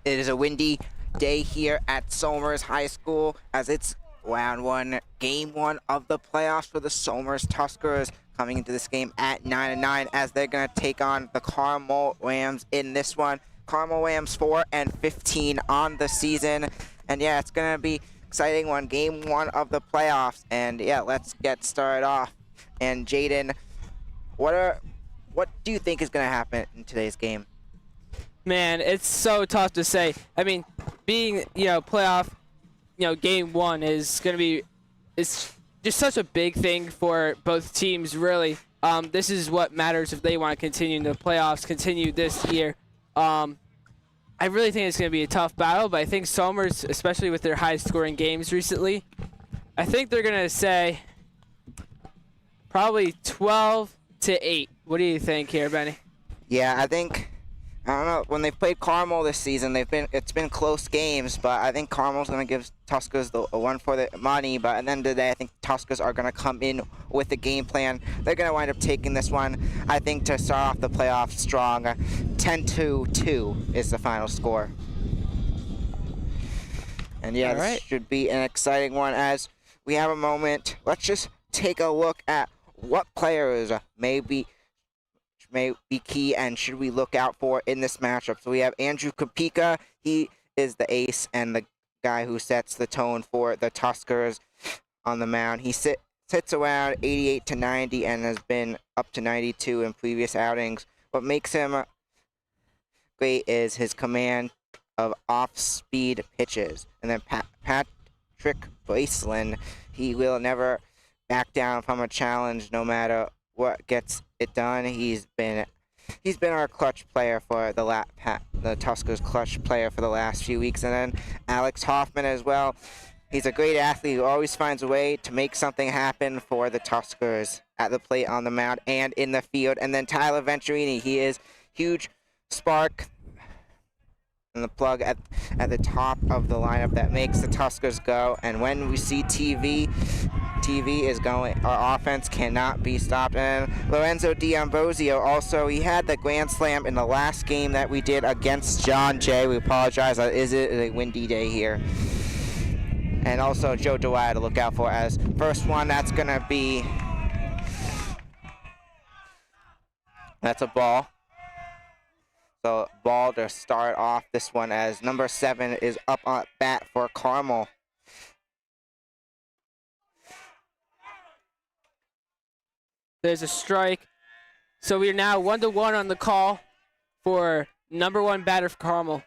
It is a windy day here at Somers High School as it's round one, game one of the playoffs for the Somers Tuskers, coming into this game at 9-9 as they're going to take on the Carmel Rams in this one. Carmel Rams 4-15 on the season, and yeah, it's going to be exciting one, game one of the playoffs. And yeah, let's get started off. And Jayden, what do you think is going to happen in today's game? Man, it's so tough to say. I mean, being, playoff, game one is going to be, it's just such a big thing for both teams, really. This is what matters if they want to continue in the playoffs, continue this year. I really think it's going to be a tough battle, but I think Somers, especially with their high-scoring games recently, I think they're going to say probably 12-8. What do you think here, Benny? Yeah, I don't know, when they've played Carmel this season, it's been close games, but I think Carmel's going to give Tuskers the one for the money. But at the end of the day, I think Tuskers are going to come in with a game plan. They're going to wind up taking this one, I think, to start off the playoffs strong. 10-2 is the final score. And yeah, This should be an exciting one as we have a moment. Let's just take a look at what players may be key and should we look out for in this matchup. So we have Andrew Kopika. He is the ace and the guy who sets the tone for the Tuskers on the mound. He sits around 88 to 90 and has been up to 92 in previous outings. What makes him great is his command of off-speed pitches. And then Patrick Braceland, he will never back down from a challenge no matter what gets it done. He's been our clutch player for the Tuskers clutch player for the last few weeks. And then Alex Hoffman as well. He's a great athlete who always finds a way to make something happen for the Tuskers at the plate, on the mound, and in the field. And then Tyler Venturini, he is huge spark and the plug at the top of the lineup that makes the Tuskers go. And when we see TV is going, our offense cannot be stopped. And Lorenzo D'Ambrosio also, he had the grand slam in the last game that we did against John Jay. We apologize, it is a windy day here. And also Joe Dwyer to look out for as first one. That's gonna be, that's a ball. So ball to start off this one as number 7 is up on bat for Carmel. There's a strike. So we are now 1-1 on the call for number 1 batter for Carmel.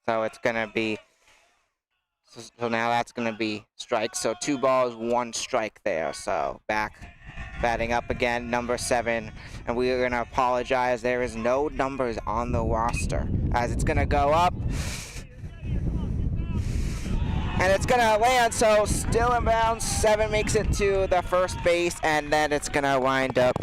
So it's going to be, so now that's going to be strike. So 2 balls, 1 strike there. So batting up again, number 7. And we are going to apologize. There is no numbers on the roster as it's going to go up. And it's going to land, so still in bounds. 7 makes it to the first base, and then it's going to wind up,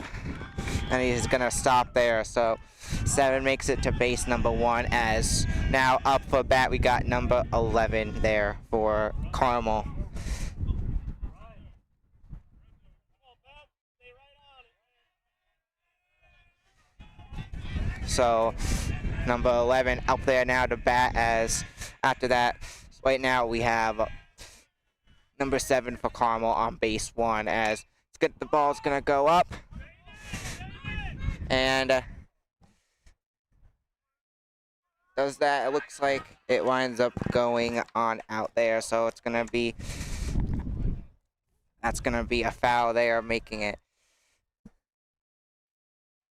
and he's going to stop there. So 7 makes it to base number 1 as now up for bat, we got number 11 there for Carmel. So number 11 up there now to bat as after that. Right now we have number 7 for Carmel on base 1 as the ball's gonna go up, and does that? It looks like it winds up going on out there, so it's gonna be, that's gonna be a foul there, making it.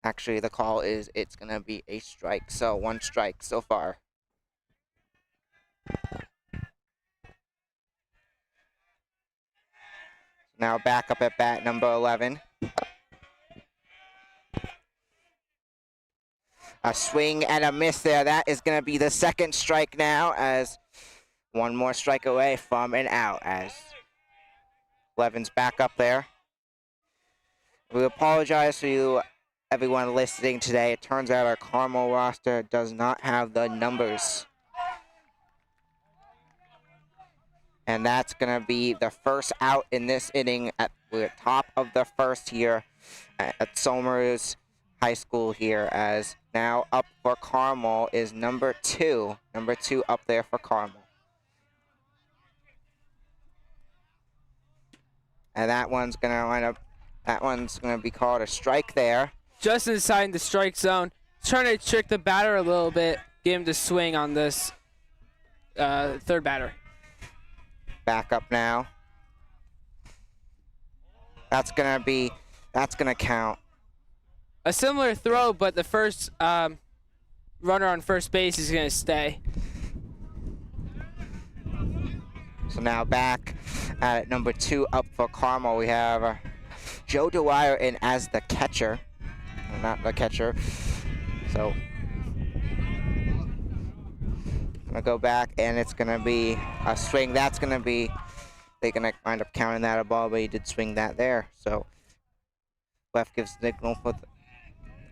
Actually, the call is it's gonna be a strike, so 1 strike so far. Now back up at bat, number 11. A swing and a miss there. That is going to be the 2nd strike now, as 1 more strike away from an out as 11's back up there. We apologize to you, everyone listening today. It turns out our Carmel roster does not have the numbers. And that's going to be the first out in this inning we're at top of the first here at Somers High School here, as now up for Carmel is number 2. Number 2 up there for Carmel. And that one's gonna be called a strike there. Just inside the strike zone. Trying to trick the batter a little bit. Get him to swing on this third batter. Back up now. That's gonna count. A similar throw, but the first runner on first base is gonna stay. So now back at number 2 up for Carmel, we have Joe Dwyer in as the catcher. Not the catcher. So gonna go back, and it's gonna be a swing. That's gonna be, they're gonna wind up counting that a ball, but he did swing that there. So left gives signal for the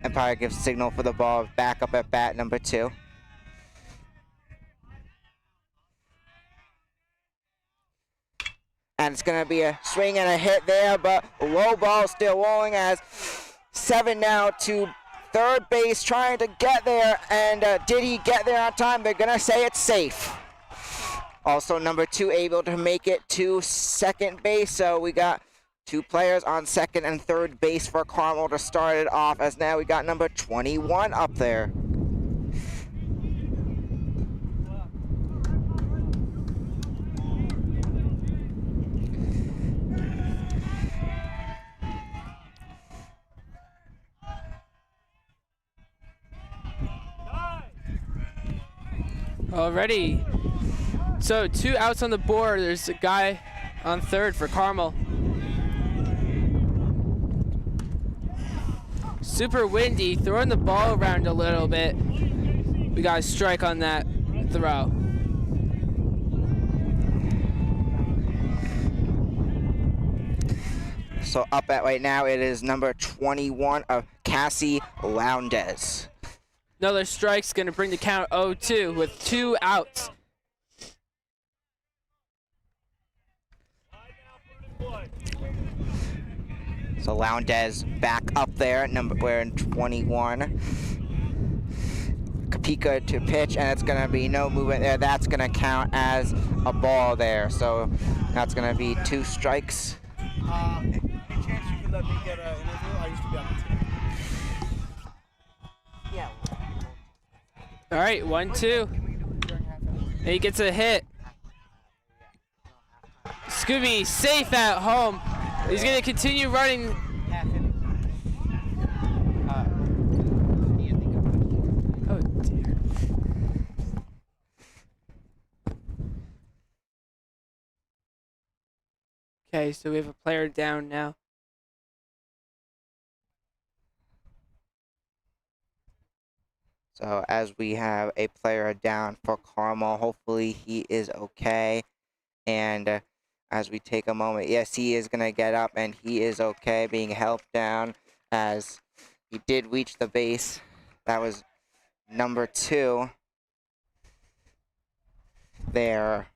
Empire gives signal for the ball. Back up at bat number 2. And it's going to be a swing and a hit there, but low ball still rolling as 7 now to third base, trying to get there. And did he get there on time? They're going to say it's safe. Also, number 2 able to make it to second base. So we got 2 players on second and third base for Carmel to start it off, as now we got number 21 up there. Already. So 2 outs on the board. There's a guy on third for Carmel. Super windy, throwing the ball around a little bit. We got a strike on that throw. So up at right now, it is number 21 of Cassie Lowndes. Another strike's gonna bring the count 0-2 with 2 outs. So Lowndes back up there, wearing 21. Kapika to pitch, and it's gonna be no movement there. That's gonna count as a ball there. So that's gonna be 2 strikes. Any chance you could let me get an interview? I used to be on the team. Yeah. All right, 1-2. And he gets a hit. Scooby safe at home. He's gonna continue running. Oh dear. Okay, so we have a player down now. So as we have a player down for Carmel, hopefully he is okay. And as we take a moment, yes, he is going to get up, and he is okay, being helped down as he did reach the base. That was number 2 there.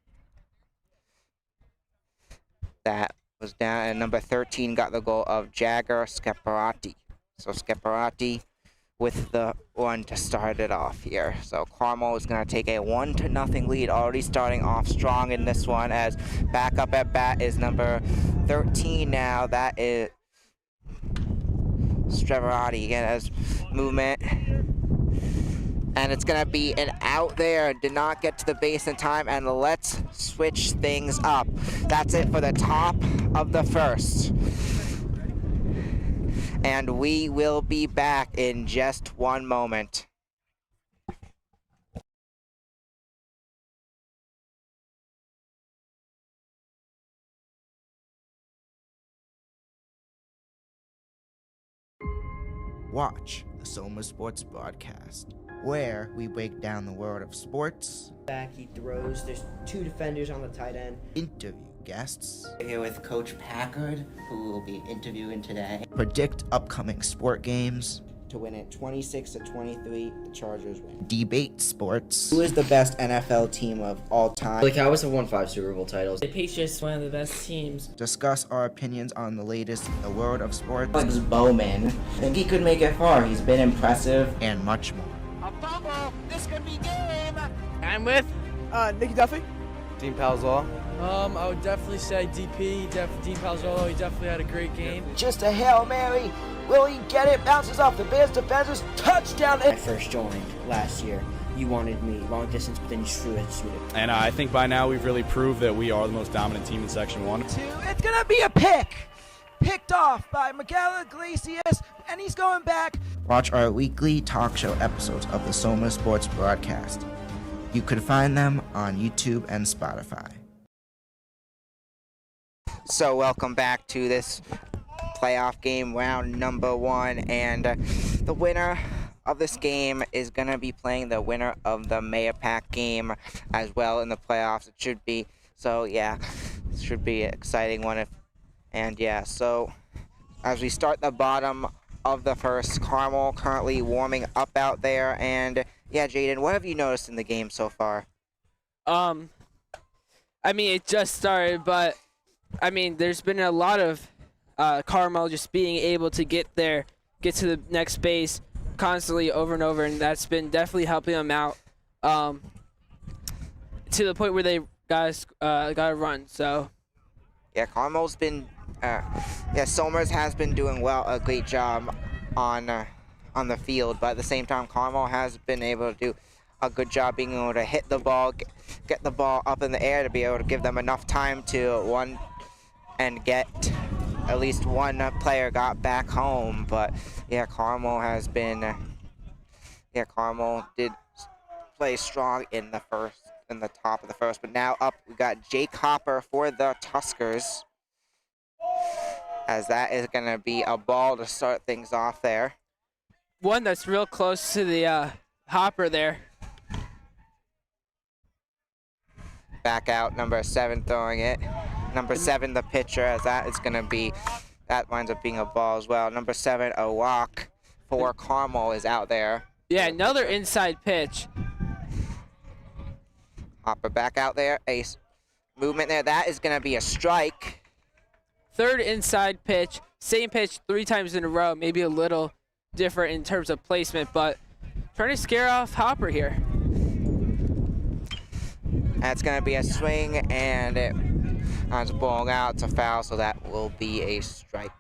That was down, and number 13 got the goal of Jagger Scaparati. So Scaparati with the run to start it off here. So Carmel is going to take a 1-0 lead, already starting off strong in this one, as back up at bat is number 13 now. That is Straverati again as movement. And it's going to be an out there. Did not get to the base in time, and let's switch things up. That's it for the top of the first. And we will be back in just one moment. Watch the Soma Sports Broadcast, where we break down the world of sports. Back, he throws. There's 2 defenders on the tight end. Interview guests. Here with Coach Packard, who will be interviewing today. Predict upcoming sport games. to win it 26-23. The Chargers win. Debate sports. Who is the best NFL team of all time? The Cowboys have won 5 Super Bowl titles. The Patriots, one of the best teams. Discuss our opinions on the latest in the world of sports. Alex Bowman. I think he could make it far. He's been impressive. And much more. A fumble. This could be game. I'm with Nikki Duffy. Dean Palzall. I would definitely say DP, Dean Palzolo. He definitely had a great game. Just a Hail Mary. Will he get it? Bounces off the Bears defenders. Touchdown. When I first joined last year, you wanted me long distance, but then you threw it. And I think by now we've really proved that we are the most dominant team in Section 1. It's going to be a pick. Picked off by Miguel Iglesias, and he's going back. Watch our weekly talk show episodes of the Soma Sports broadcast. You could find them on YouTube and Spotify. So welcome back to this playoff game, round number 1, and the winner of this game is going to be playing the winner of the Mayor Pack game as well in the playoffs. It should be. So yeah, it should be an exciting one. So as we start the bottom of the first, Carmel currently warming up out there, and yeah, Jayden, what have you noticed in the game so far? I mean, it just started, but I mean, there's been a lot of Carmel just being able to get to the next base constantly over and over, and that's been definitely helping them out to the point where they got a run. So yeah, Carmel's been Somers has been doing a great job on the field, but at the same time, Carmel has been able to do a good job being able to hit the ball, get the ball up in the air to be able to give them enough time to get at least one player got back home. But yeah, Carmel did play strong in the top of the first. But now up, we got Jake Hopper for the Tuskers, as that is going to be a ball to start things off there. one that's real close to the hopper there. Back out, number 7 throwing it. Number 7, the pitcher, as that winds up being a ball as well. Number 7, a walk for Carmel is out there. Yeah, another inside pitch. Hopper back out there, ace movement there. That is going to be a strike. Third inside pitch, same pitch 3 times in a row. Maybe a little different in terms of placement, but trying to scare off Hopper here. That's going to be a swing, and it ends up blowing out. It's a foul, so that will be a strike.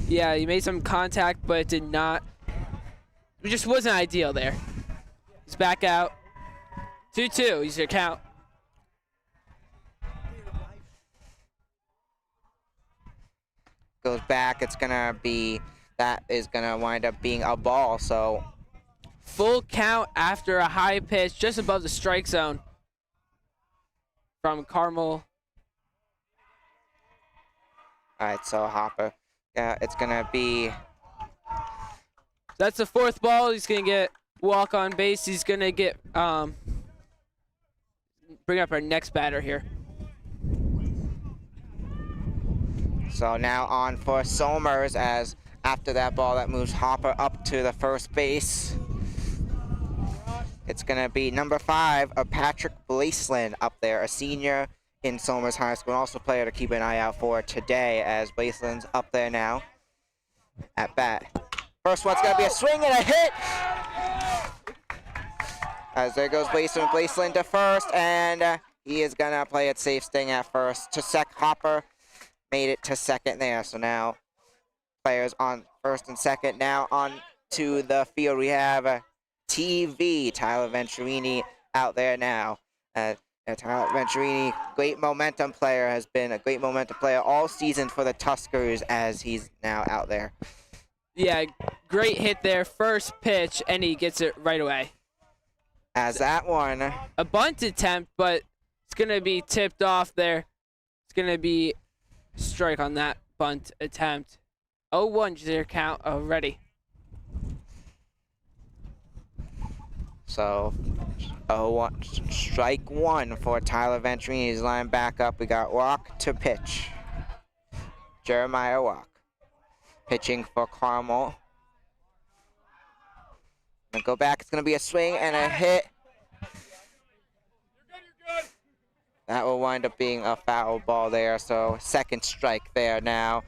Yeah, he made some contact, but it did not. It just wasn't ideal there. He's back out. 2-2, he's your count. Goes back, that is going to wind up being a ball, so. Full count after a high pitch just above the strike zone from Carmel. All right, so Hopper, yeah, it's going to be. That's the 4th ball. He's going to get walk on base. He's going to get bring up our next batter here. So now on for Somers, as after that ball that moves Hopper up to the first base. It's going to be number 5, Patrick Blaisland up there, a senior in Somers High School, and also a player to keep an eye out for today, as Blaisland's up there now at bat. First one's going to be a swing and a hit. As there goes Blaisland to first, and he is going to play it safe, staying at first. Hopper made it to second there, so now players on first and second. Now on to the field, we have TV, Tyler Venturini out there now. Tyler Venturini, great momentum player, has been a great momentum player all season for the Tuskers, as he's now out there. Yeah, great hit there. First pitch, and he gets it right away. As that one. A bunt attempt, but it's going to be tipped off there. It's going to be strike on that bunt attempt. 0-1 to their count already. So, 0-1, strike 1 for Tyler Venturini. He's lined back up. We got walk to pitch. Jeremiah Walk pitching for Carmel. Gonna go back. It's gonna be a swing and a hit. That will wind up being a foul ball there. So second strike there now.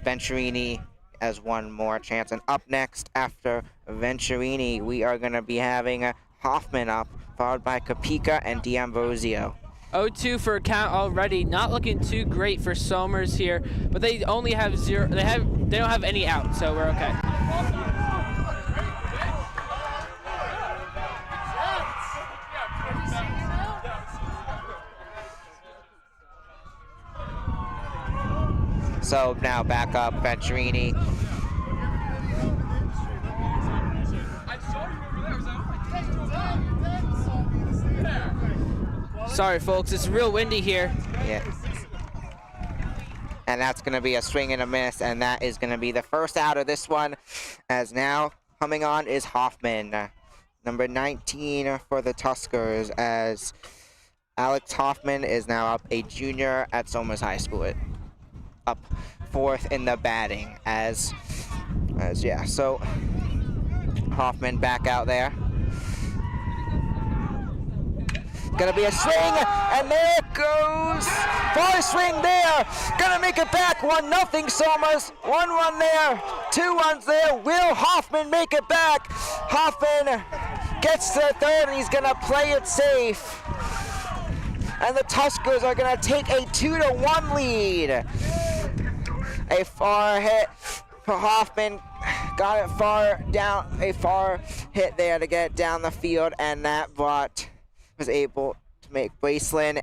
Venturini has one more chance. And up next after Venturini, we are gonna be having Hoffman up, followed by Kapika and D'Ambrosio. 0-2 for a count already. Not looking too great for Somers here, but they only have zero. They don't have any out, so we're okay. So now back up Venturini. Sorry, folks. It's real windy here. Yeah. And that's going to be a swing and a miss, and that is going to be the first out of this one, as now coming on is Hoffman, number 19 for the Tuskers, as Alex Hoffman is now up, a junior at Somers High School, up fourth in the batting, as yeah, so Hoffman back out there. Gonna be a swing, and there it goes. Far swing there. Gonna make it back. 1-0 Somers. 1-1 there. 2 runs there. Will Hoffman make it back? Hoffman gets to third, and he's gonna play it safe. And the Tuskers are gonna take a 2-1 lead. A far hit for Hoffman. Got it far down. A far hit there to get it down the field, and that was able to make Braceland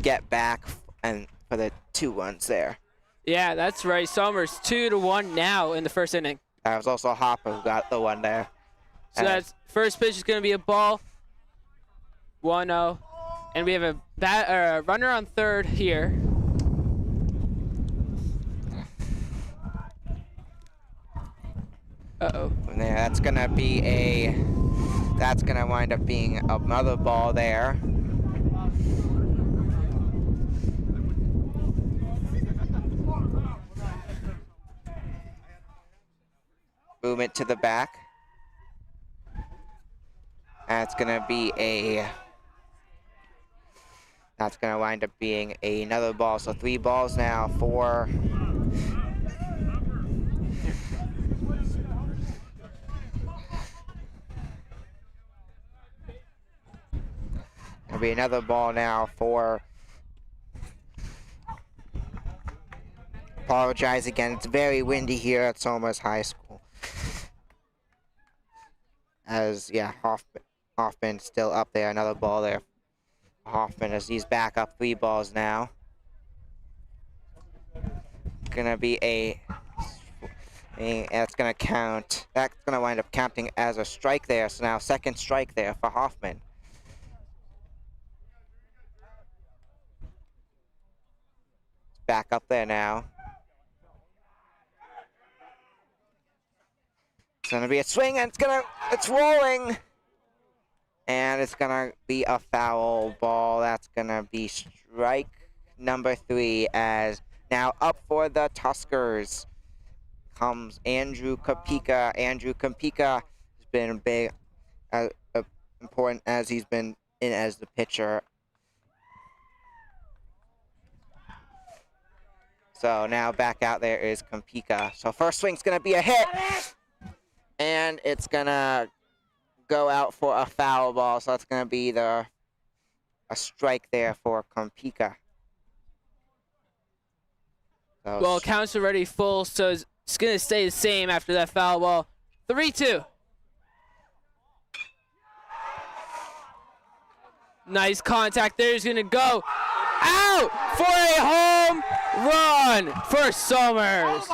get back and for the 2 runs there. Yeah, that's right. Somers 2-1 now in the first inning. That was also Hopper who got the one there. So that's first pitch is going to be a ball. 1-0, and we have a runner on third here. Uh-oh. Yeah, that's gonna wind up being another ball there. Movement to the back. That's gonna wind up being another ball. So 3 balls now for gonna be another ball now for. Apologize again. It's very windy here at Somers High School. As yeah, Hoffman still up there. Another ball there. Hoffman as he's back up 3 balls now. Gonna be that's gonna count. That's gonna wind up counting as a strike there. So now second strike there for Hoffman. Back up there now. It's gonna be a swing, and it's rolling, and it's gonna be a foul ball. That's gonna be strike number 3. As now up for the Tuskers comes Andrew Kapika. Andrew Kapika has been big, important as he's been in as the pitcher. So now back out there is Kapika. So first swing's gonna be a hit. And it's gonna go out for a foul ball, so it's gonna be a strike there for Kapika. So Well, count's already full, so it's gonna stay the same after that foul ball. 3-2. Nice contact there. He's gonna go out for a home run for Somers.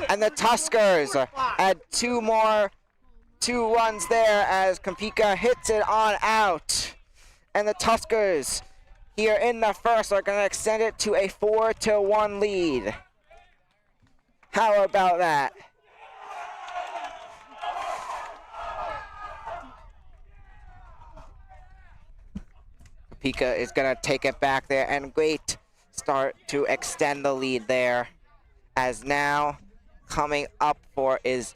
and the Tuskers add 2 runs there as Kapika hits it on out. And the Tuskers here in the first are going to extend it to a 4-1 lead. How about that? Kapika is going to take it back there, and great start to extend the lead there. as now coming up is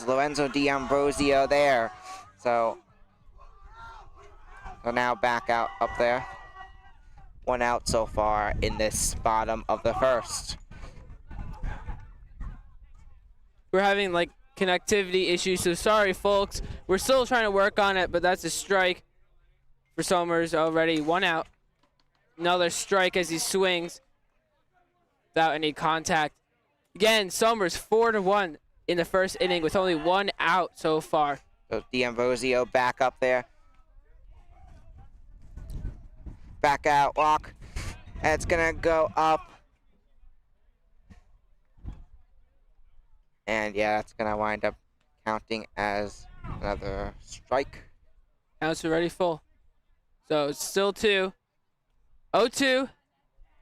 Lorenzo D'Ambrosio there. So now back out up there. 1 out so far in this bottom of the first. We're having like connectivity issues, so sorry folks. We're still trying to work on it, but that's a strike for Somers already. 1 out. Another strike as he swings without any contact. Again, Somers 4-1 in the first inning with only 1 out so far. So D'Ambrosio back up there. Back out, walk. And it's gonna go up. And yeah, that's gonna wind up counting as another strike. Counts already full. So it's still 2. 0-2.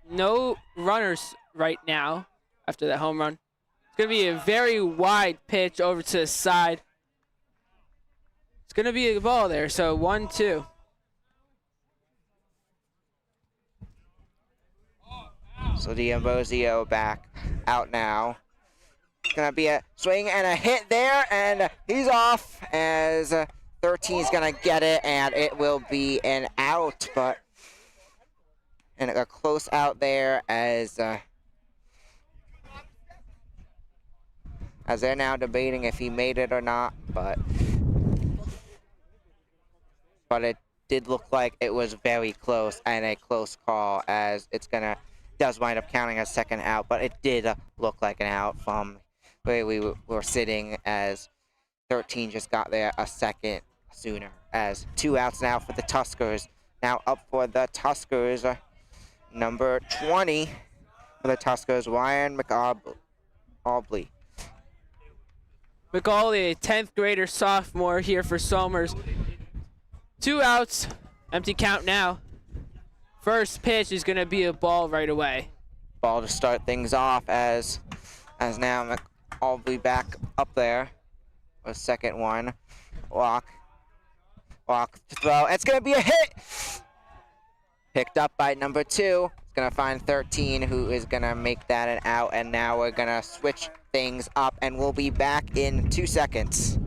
No runners right now after that home run. It's going to be a very wide pitch over to the side. It's going to be a ball there, so 1-2. So D'Ambrosio back out now. It's going to be a swing and a hit there, and he's off as 13 is going to get it, and it will be an out, but and a close out there as they're now debating if he made it or not, but it did look like it was very close and a close call, as does wind up counting as second out, but it did look like an out from where we were sitting, as 13 just got there a second sooner. As 2 outs now for the Tuskers. Now up for the Tuskers, number 20 for the Tuskers, Ryan McAuley. McAuley, a 10th grader sophomore here for Somers. 2 outs, empty count now. First pitch is going to be a ball right away. Ball to start things off, as now McAuley back up there. A second one. Walk to throw. It's going to be a hit! Picked up by number 2. It's going to find 13, who is going to make that an out. And now we're going to switch things up, and we'll be back in 2 seconds.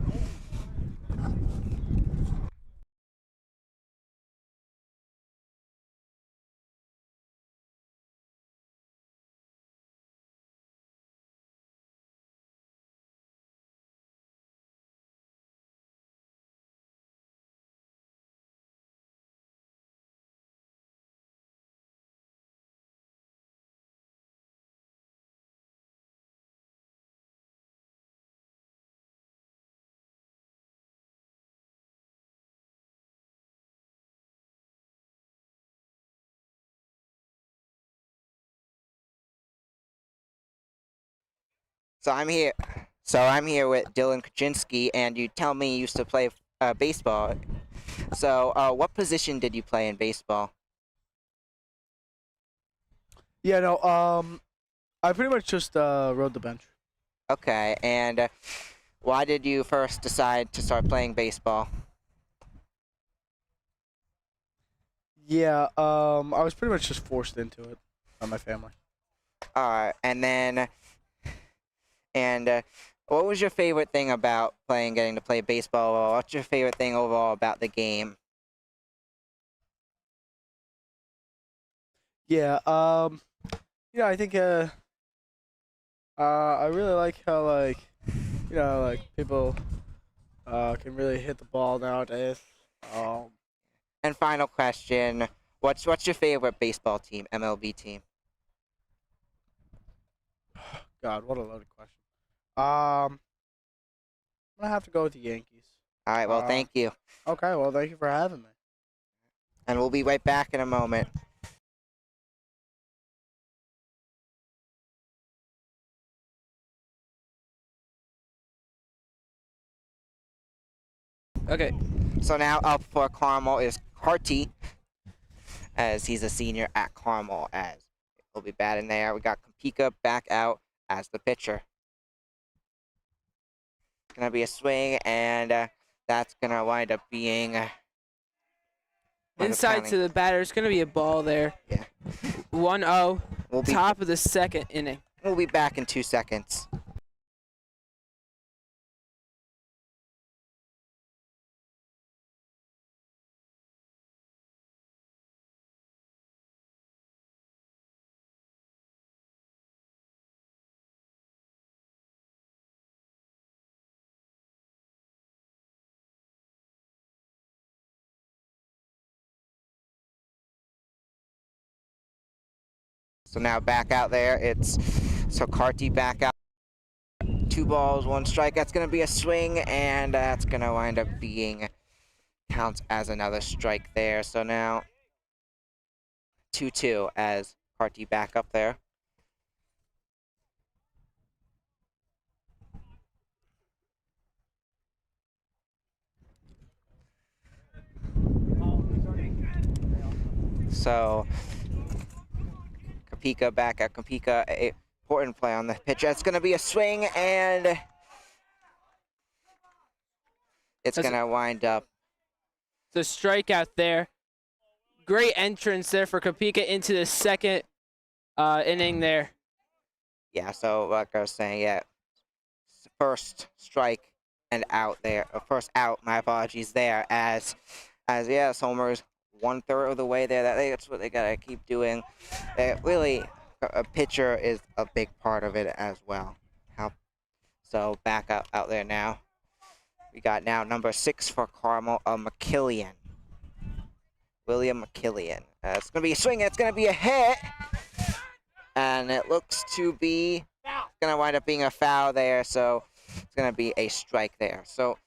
So I'm here with Dylan Kinsky, and you tell me you used to play baseball. So what position did you play in baseball? Yeah, no, I pretty much just rode the bench. Okay, and why did you first decide to start playing baseball? Yeah, I was pretty much just forced into it by my family. And what was your favorite thing about getting to play baseball? Or what's your favorite thing overall about the game? Yeah, I think I really like how people can really hit the ball nowadays. And final question, what's your favorite baseball team, MLB team? God, what a loaded question. I'm gonna have to go with the Yankees. All right, well, thank you. Okay, well, thank you for having me. And we'll be right back in a moment. Okay. So now up for Carmel is Carty, as he's a senior at Carmel, as he'll be batting there. We got Kompika back out as the pitcher. Gonna be a swing, and that's gonna wind up being inside to the batter. It's gonna be a ball there. Yeah. 1-0. We'll be Top of the second inning. We'll be back in 2 seconds. So now back out there, so Carty back out. 2 balls, 1 strike. That's going to be a swing, and that's going to wind up being, counts as another strike there. So now 2-2 as Carty back up there. So Kopika back at Kopika, a important play on the pitch. That's going to be a swing, and it's going to wind up. The strikeout there. Great entrance there for Kopika into the second inning there. Yeah, so like I was saying, yeah, first strike and out there. First out, my apologies there, as yes, homers 1/3 of the way there. That's what they gotta keep doing. Really, a pitcher is a big part of it as well. So back out there now. We got now number 6 for Carmel, McKillian. William McKillian. It's gonna be a swing. It's gonna be a hit, and it looks to be gonna wind up being a foul there. So it's gonna be a strike there. So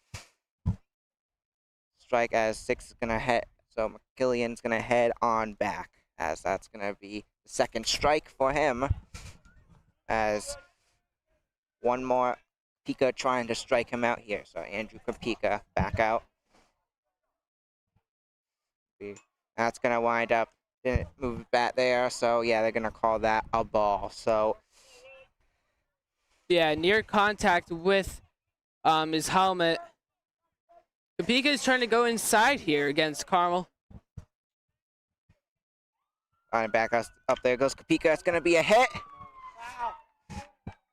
strike as 6 is gonna hit. So McKillian's gonna head on back, as that's gonna be the second strike for him. As one more, Pika trying to strike him out here. So Andrew Kopika back out. That's gonna wind up, didn't move back there. So yeah, they're gonna call that a ball. So Yeah, near contact with his helmet. Kopika is trying to go inside here against Carmel. on back up there goes Kopika. It's gonna be a hit,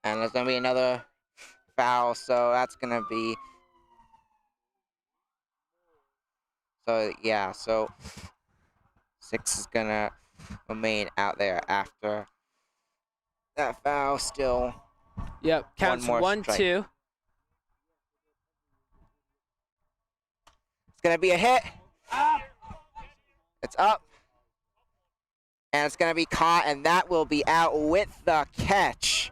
and there's gonna be another foul. So that's gonna be. So yeah, so 6 is gonna remain out there after that foul. Still, Yep, counts more 1-2. strike. It's gonna be a hit. It's up, and it's gonna be caught, and that will be out with the catch.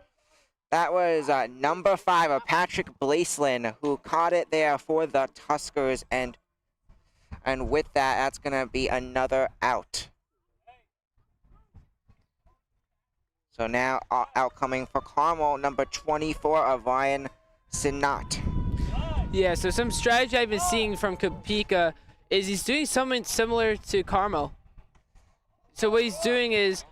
That was number 5 of Patrick Blaisland who caught it there for the Tuskers, and with that, that's gonna be another out. So now out coming for Carmel, number 24 of Ryan Sinat. Yeah, so some strategy I've been seeing from Kopika is he's doing something similar to Carmel. So what he's doing is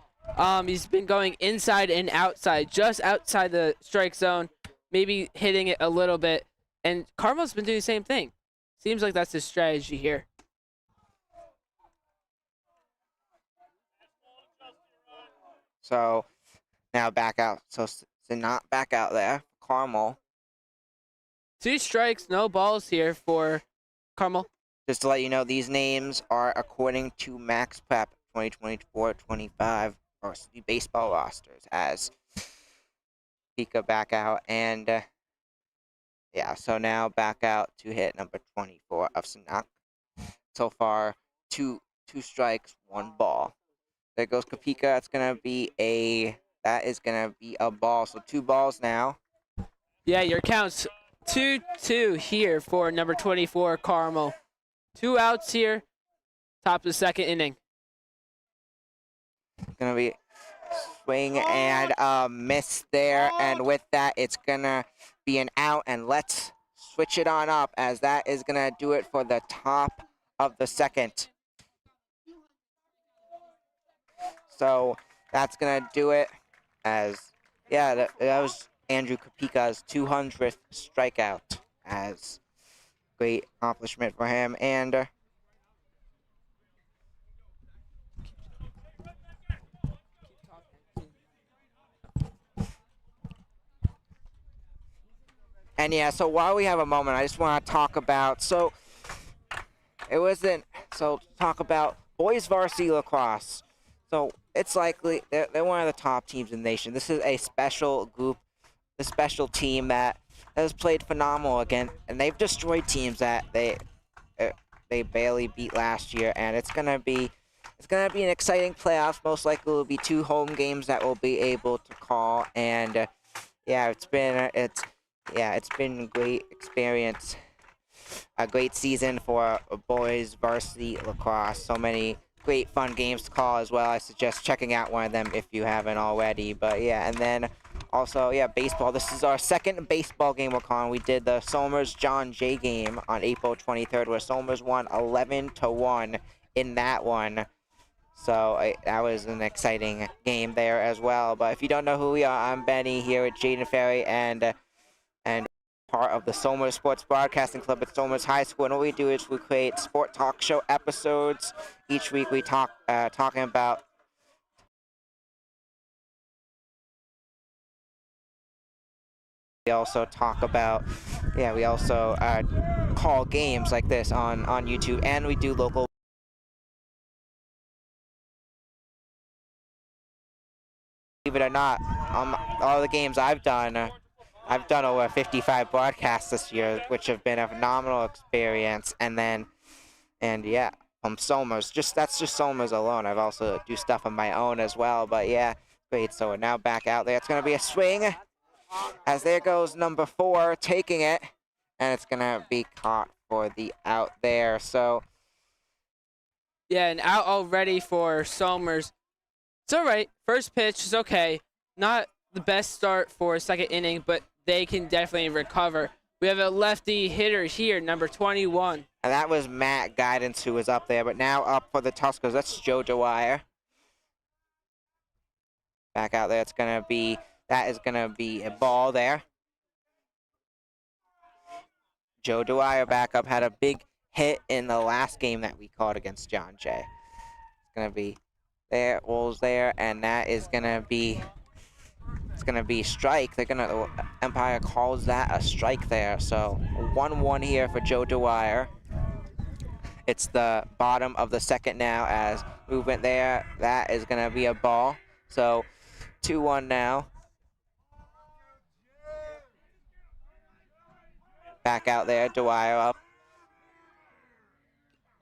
he's been going inside and outside, just outside the strike zone, maybe hitting it a little bit. And Carmel's been doing the same thing. Seems like that's his strategy here. So now back out. So Sinat back out there. Carmel. 2 strikes, no balls here for Carmel. Just to let you know, these names are according to Max Prep 2024-25 varsity baseball rosters, as Pika back out, and yeah, so now back out to hit number 24 of Sanak. So far, two strikes, 1 ball. There goes Kopika. That's gonna be that is gonna be a ball. So 2 balls now. Yeah, your count's 2-2 here for number 24, Carmel. 2 outs here, top of the second inning. Gonna be swing and a miss there, and with that, it's gonna be an out. And let's switch it on up, as that is gonna do it for the top of the second. So that's gonna do it. As yeah, that was Andrew Kopika's 200th strikeout, as great accomplishment for him. And And yeah, so while we have a moment, I just want to talk about, talk about boys varsity lacrosse. So it's likely they're one of the top teams in the nation. This is a special group, a special team that has played phenomenal again, and they've destroyed teams that they barely beat last year, and it's gonna be an exciting playoffs. Most likely, will be 2 home games that we'll be able to call, and yeah, it's been a great experience, a great season for boys varsity lacrosse. So many great fun games to call as well. I suggest checking out one of them if you haven't already. But yeah, and then also, yeah, baseball. This is our second baseball game we're calling. We did the Somers John Jay game on April 23rd, where Somers won 11-1 in that one. So that was an exciting game there as well. But if you don't know who we are, I'm Benny here at Jayden, Ferry, and part of the Somers Sports Broadcasting Club at Somers High School. And what we do is we create sport talk show episodes. Each week we talking about we also call games like this on YouTube, and we do local. Believe it or not, all the games I've done over 55 broadcasts this year, which have been a phenomenal experience. And yeah, Somers, that's just Somers alone. I've also do stuff on my own as well. But yeah, great. So we're now back out there. It's gonna be a swing, as there goes number 4 taking it, and it's gonna be caught for the out there. So Yeah, and out already for Somers. It's all right. First pitch is okay. Not the best start for a second inning, but they can definitely recover. We have a lefty hitter here, number 21. And that was Matt Guidance who was up there, but now up for the Tuskers, that's Joe Dwyer. Back out there, that is gonna be a ball there. Joe Dwyer back up, had a big hit in the last game that we called against John Jay. It's gonna be there, rolls there, and that is gonna be strike. Empire calls that a strike there. So 1-1 here for Joe Dwyer. It's the bottom of the second now, as movement there. That is gonna be a ball. So 2-1 now. Back out there, Dwyer up.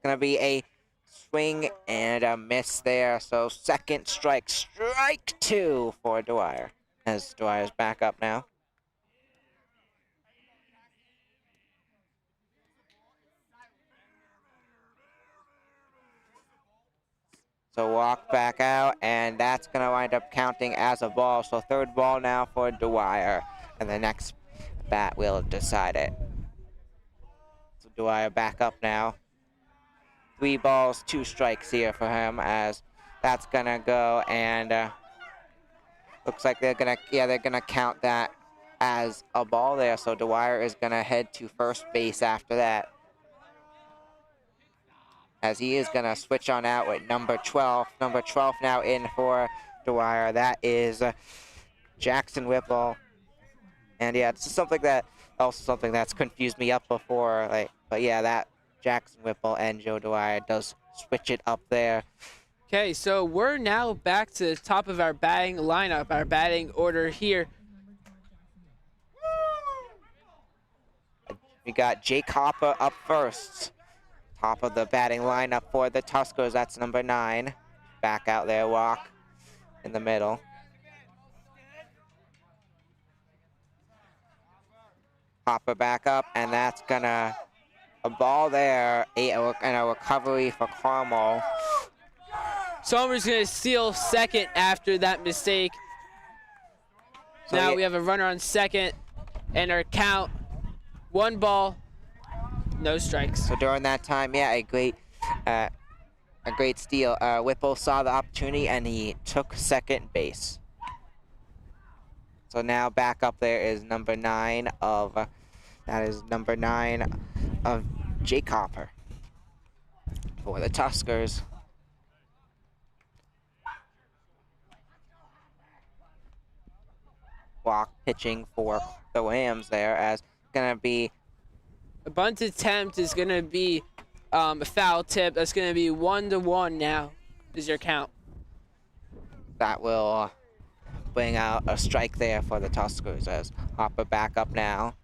Gonna be a swing and a miss there. So second strike 2 for Dwyer, as Dwyer's back up now. So walk back out, and that's going to wind up counting as a ball. So third ball now for Dwyer, and the next bat will decide it. So Dwyer back up now. 3 balls, 2 strikes here for him, as that's going to go, and looks like they're going to count that as a ball there. So Dwyer is going to head to first base after that, as he is going to switch on out with number 12. Number 12 now in for Dwyer. That is Jackson Whipple. And yeah, it's something that's confused me up before. But yeah, that Jackson Whipple and Joe Dwyer does switch it up there. Okay, so we're now back to the top of our batting lineup, our batting order here. We got Jake Hopper up first. Top of the batting lineup for the Tuskers. That's number 9. Back out there, walk in the middle. Hopper back up, and that's gonna a ball there, and a recovery for Carmel. Somers gonna steal second after that mistake. So now we have a runner on second, and our count 1 ball, no strikes. So during that time, yeah, a great steal. Whipple saw the opportunity, and he took second base. So now back up there is number 9 of Jake Hopper for the Tuskers. Walk pitching for the Rams there, as gonna be A bunt attempt is going to be a foul tip. That's going to be 1-1 now is your count. that will bring out a strike there for the Tuskers as Hopper back up now.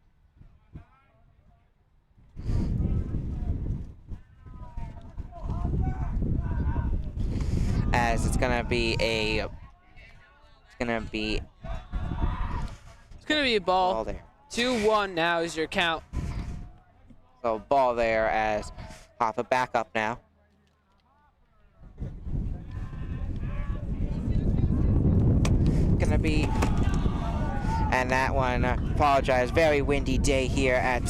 As it's gonna be a ball. ball there. 2-1 now is your count. So ball there as Hopper back up now. Gonna be, and that one, apologize, very windy day here at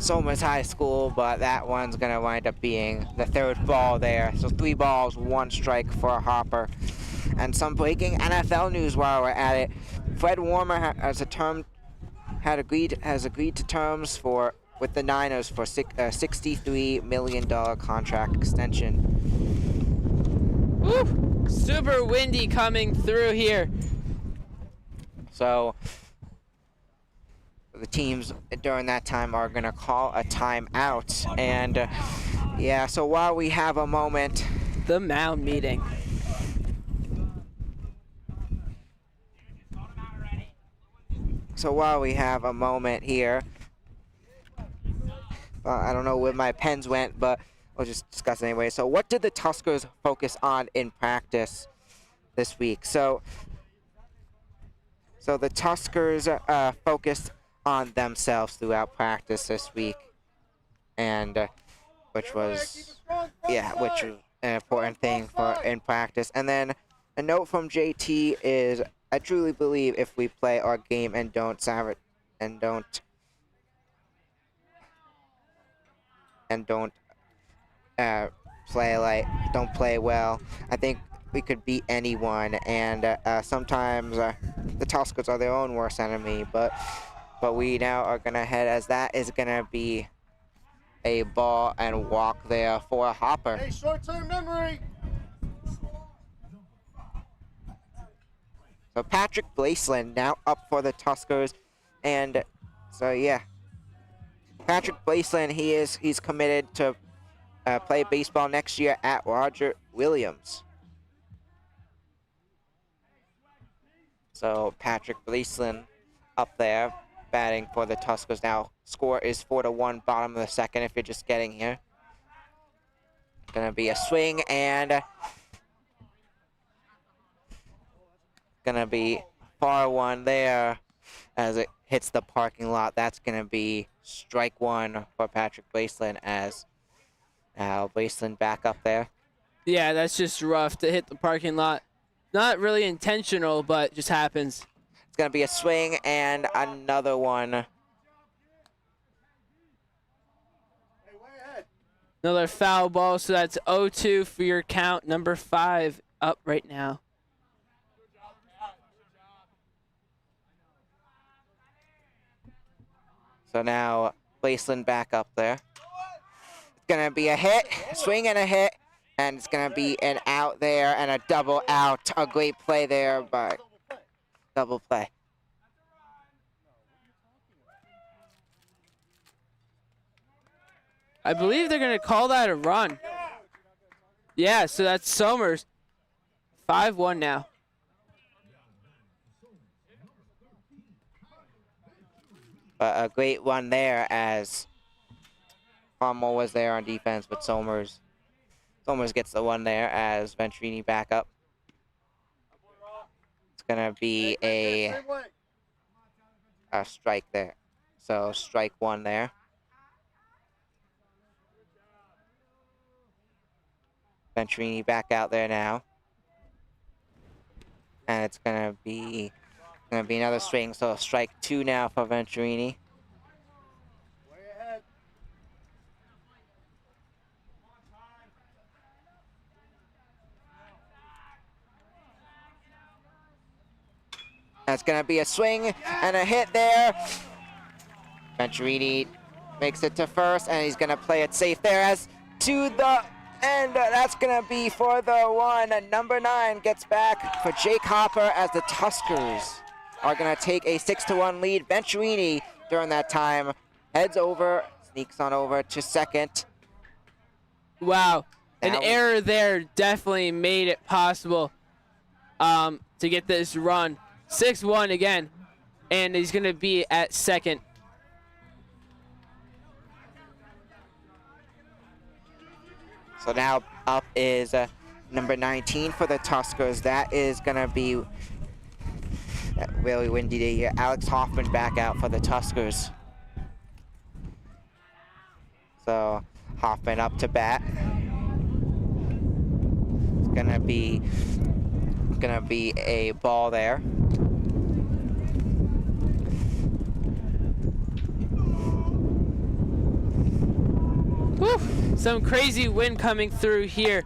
Somers High School, but that one's gonna wind up being the third ball there. So 3 balls, 1 strike for Hopper. And some breaking NFL news while we're at it. Fred Warmer has agreed to terms with the Niners for a $63 million contract extension. Woo! Super windy coming through here. So the teams during that time are gonna call a timeout, and yeah. So while we have a moment, The mound meeting. here, I don't know where my pens went, but we'll just discuss it anyway. So what did the Tuskers focus on in practice this week? So the Tuskers focused on themselves throughout practice this week, and which was an important thing in practice. And then a note from JT is, I truly believe if we play our game and don't play well, I think we could beat anyone. And sometimes the Tuskers are their own worst enemy, but we now are gonna head, as that is gonna be a ball and walk there for Hopper. Hey, short-term memory. So Patrick Blaceland now up for the Tuskers, and so yeah, Patrick Blaceland, he's committed to play baseball next year at Roger Williams. So Patrick Blaceland up there batting for the Tuskers now. Score is 4-1, bottom of the second if you're just getting here. Gonna be a swing, and gonna be far one there as it hits the parking lot. That's gonna be strike 1 for Patrick Blaceland, as now Blaceland back up there. Yeah, that's just rough to hit the parking lot. Not really intentional, but just happens. It's gonna be a swing and another one. Another foul ball, so that's 0-2 for your count. Number 5 up right now. So now Blaceland back up there. It's gonna be a hit, swing and a hit, and it's gonna be an out there and a double out. A great play there by double play. I believe they're going to call that a run. Yeah, so that's Somers. 5-1 now. But a great one there, as Carmel was there on defense, but Somers gets the one there as Venturini back up. It's gonna be a strike there. So strike 1 there. Venturini back out there now. And it's gonna be another swing, so strike 2 now for Venturini. That's gonna be a swing and a hit there. Venturini makes it to first, and he's gonna play it safe there as to the end. That's gonna be for the one. And number 9 gets back for Jake Hopper as the Tuskers are gonna take a 6-1 lead. Venturini during that time heads over, sneaks on over to second. Wow. An Now- error there definitely made it possible to get this run. 6-1 again, and he's going to be at second. So now up is number 19 for the Tuskers. That is going to be really windy to hear. Alex Hoffman back out for the Tuskers. So Hoffman up to bat. It's gonna be a ball there. Whew. Some crazy wind coming through here.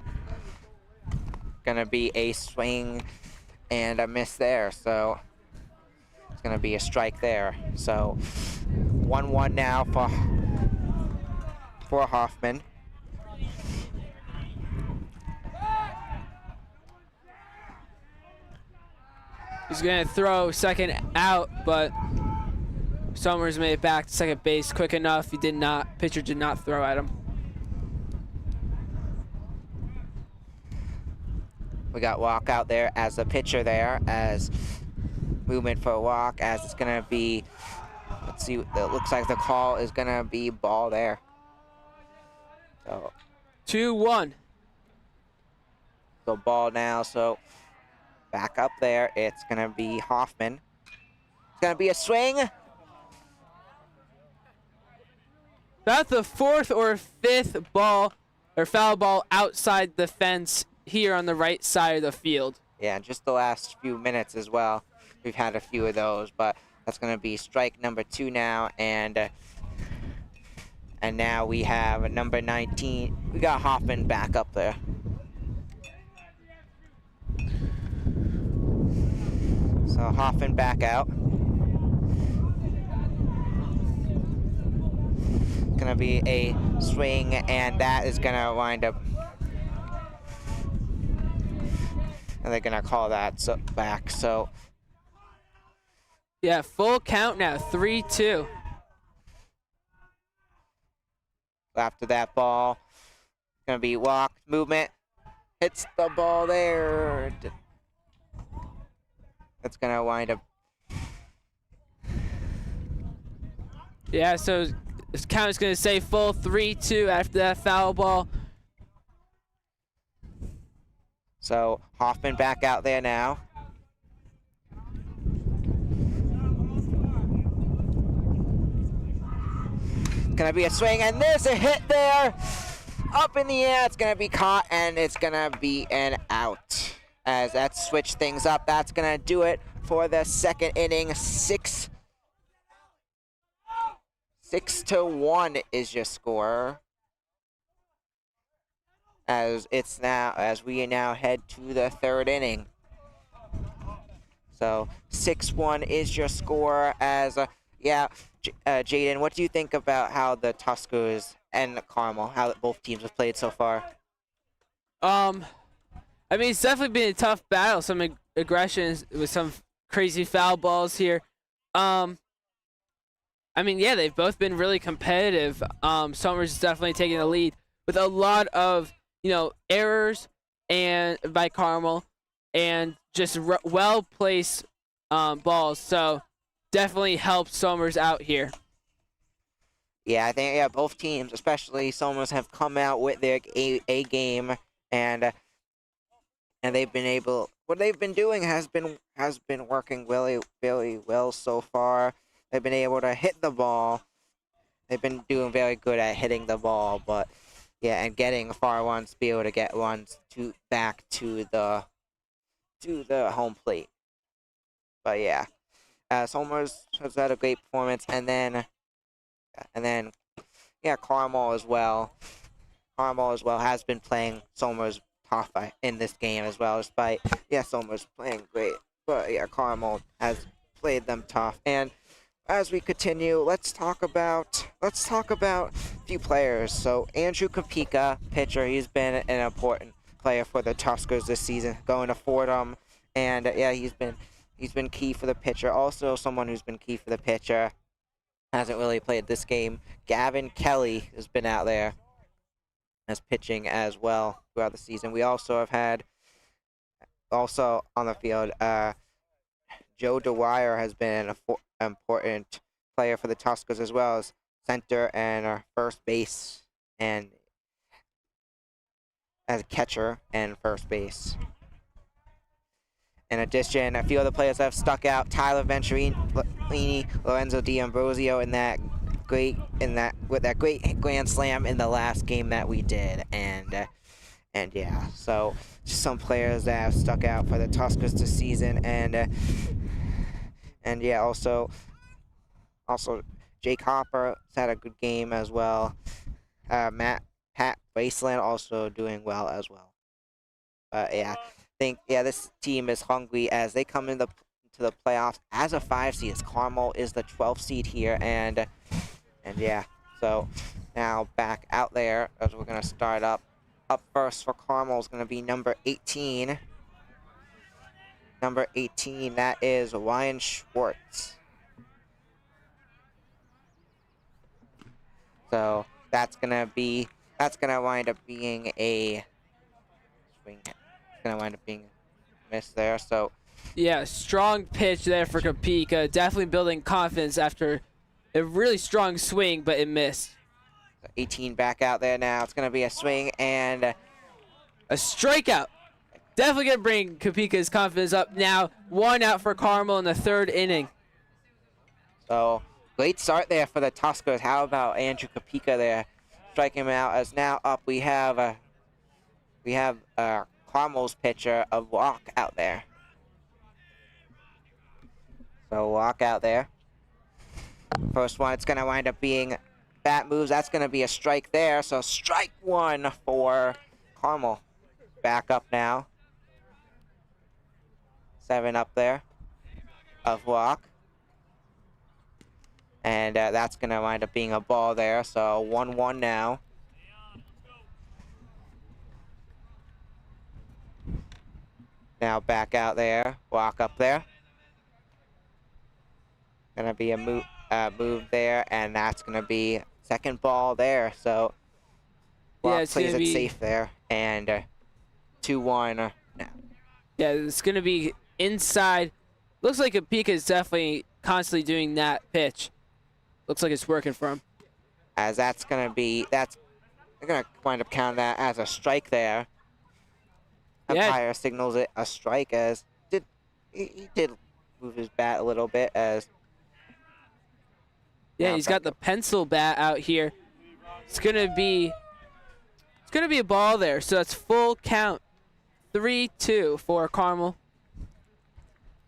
Gonna be a swing and a miss there. So it's gonna be a strike there. So 1-1 now for Hoffman. He's going to throw second out, but Somers made it back to second base quick enough. Pitcher did not throw at him. We got walk out there as the pitcher there, as movement for a walk, as it's gonna be, let's see, it looks like the call is gonna be ball there. So 2-1. So ball now, so back up there, it's gonna be Hoffman. It's gonna be a swing. About the fourth or fifth ball or foul ball outside the fence here on the right side of the field. Yeah, just the last few minutes as well. We've had a few of those, but that's gonna be strike number 2 now, and now we have number 19. We got Hoffman back up there. So Hoffman back out. Gonna be a swing, and that is gonna wind up, and they're gonna call that back. So Yeah, full count now, 3-2. after that ball, gonna be walk, movement, hits the ball there. That's gonna wind up. Yeah, so this count is going to say full 3-2 after that foul ball. So Hoffman back out there now. Gonna be a swing, and there's a hit there. Up in the air, it's gonna be caught, and it's gonna be an out. As that switched things up, that's gonna do it for the second inning. 6-1 is your score. As we now head to the third inning. So 6-1 is your score. As Jayden, what do you think about how the Tuskers and Carmel, how both teams have played so far? I mean, it's definitely been a tough battle. Some aggressions with some crazy foul balls here. I mean, yeah, they've both been really competitive. Somers is definitely taking the lead with a lot of, errors and by Carmel and just well-placed balls. So definitely helped Somers out here. Yeah, I think both teams, especially Somers, have come out with their A game, and they've been able. What they've been doing has been working really, really well so far. They've been able to hit the ball. They've been doing very good at hitting the ball, but yeah, and getting far ones, be able to get ones back to the home plate. But yeah, Somers has had a great performance, and then Carmel as well. Carmel as well has been playing Somers tough in this game as well, despite Somers playing great, but Carmel has played them tough. And as we continue, let's talk about a few players. So Andrew Kopika, pitcher, he's been an important player for the Tuskers this season, going to Fordham, and he's been key for the pitcher. Also, someone who's been key for the pitcher hasn't really played this game. Gavin Kelly has been out there as pitching as well throughout the season. We also have had, also on the field, Joe Dwyer has been an important player for the Tuskers, as well as center and first base, and as a catcher and first base. In addition, a few other players have stuck out: Tyler Venturini, Lorenzo D'Ambrosio with that great grand slam in the last game that we did, and yeah, so just some players that have stuck out for the Tuskers this season, and yeah, also Jake Hopper has had a good game as well. Pat Wasteland also doing well as well. Yeah, I think this team is hungry as they come into the playoffs as a 5 seed. As Carmel is the 12th seed here, and yeah, so now back out there as we're gonna start up. Up first for Carmel is gonna be number 18. Number 18, that is Ryan Schwartz. So that's gonna wind up being a swing. It's gonna wind up being a miss there. So Yeah, strong pitch there for Kopeka. Definitely building confidence after a really strong swing, but it missed. 18 back out there now. It's gonna be a swing and a strikeout. Definitely gonna bring Kopeka's confidence up now. 1 out for Carmel in the 3rd inning. so great start there for the Tuskers. How about Andrew Kopeka there, striking him out? As now up we have Carmel's pitcher of Walk out there. So Walk out there. First one, it's gonna wind up being bat moves. That's gonna be a strike there. So strike 1 for Carmel. Back up now. 7 up there of Walk. And that's going to wind up being a ball there. So 1-1 now. Now back out there. Walk up there. Going to be a move there. And that's going to be second ball there. So Walk plays it safe there. And 2-1 now. Yeah, it's going to be inside. Looks like Kopeka is definitely constantly doing that pitch. Looks like it's working for him. As they're gonna wind up counting that as a strike there. Umpire signals it a strike, as he did move his bat a little bit, as he's got the pencil bat out here. It's gonna be a ball there, so that's full count. 3-2 for Carmel.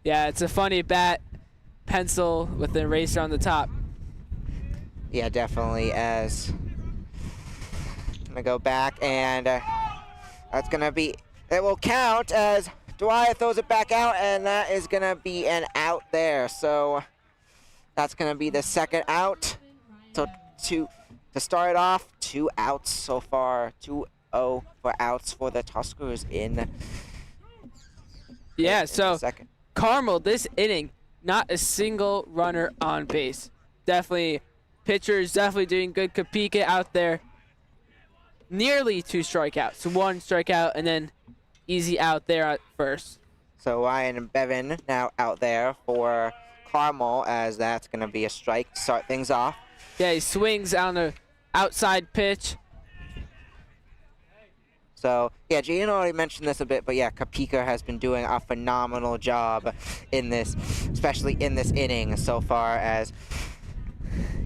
Yeah, it's a funny bat, pencil with the eraser on the top. Yeah, definitely. As I'm gonna go back, and that's gonna be, it will count as Dwyer throws it back out, and that is gonna be an out there. So that's gonna be the second out. So to start it off, 2 outs so far. 2-0 for outs for the Tuskers in. Yeah, so second. Carmel this inning, not a single runner on base. Definitely. Pitcher is definitely doing good. Kopeka out there. Nearly 2 strikeouts. 1 strikeout and then easy out there at first. So Ryan and Bevan now out there for Carmel, as that's going to be a strike to start things off. Yeah, he swings on the outside pitch. So, yeah, Jayden already mentioned this a bit, but yeah, Kopeka has been doing a phenomenal job in this, especially in this inning so far, as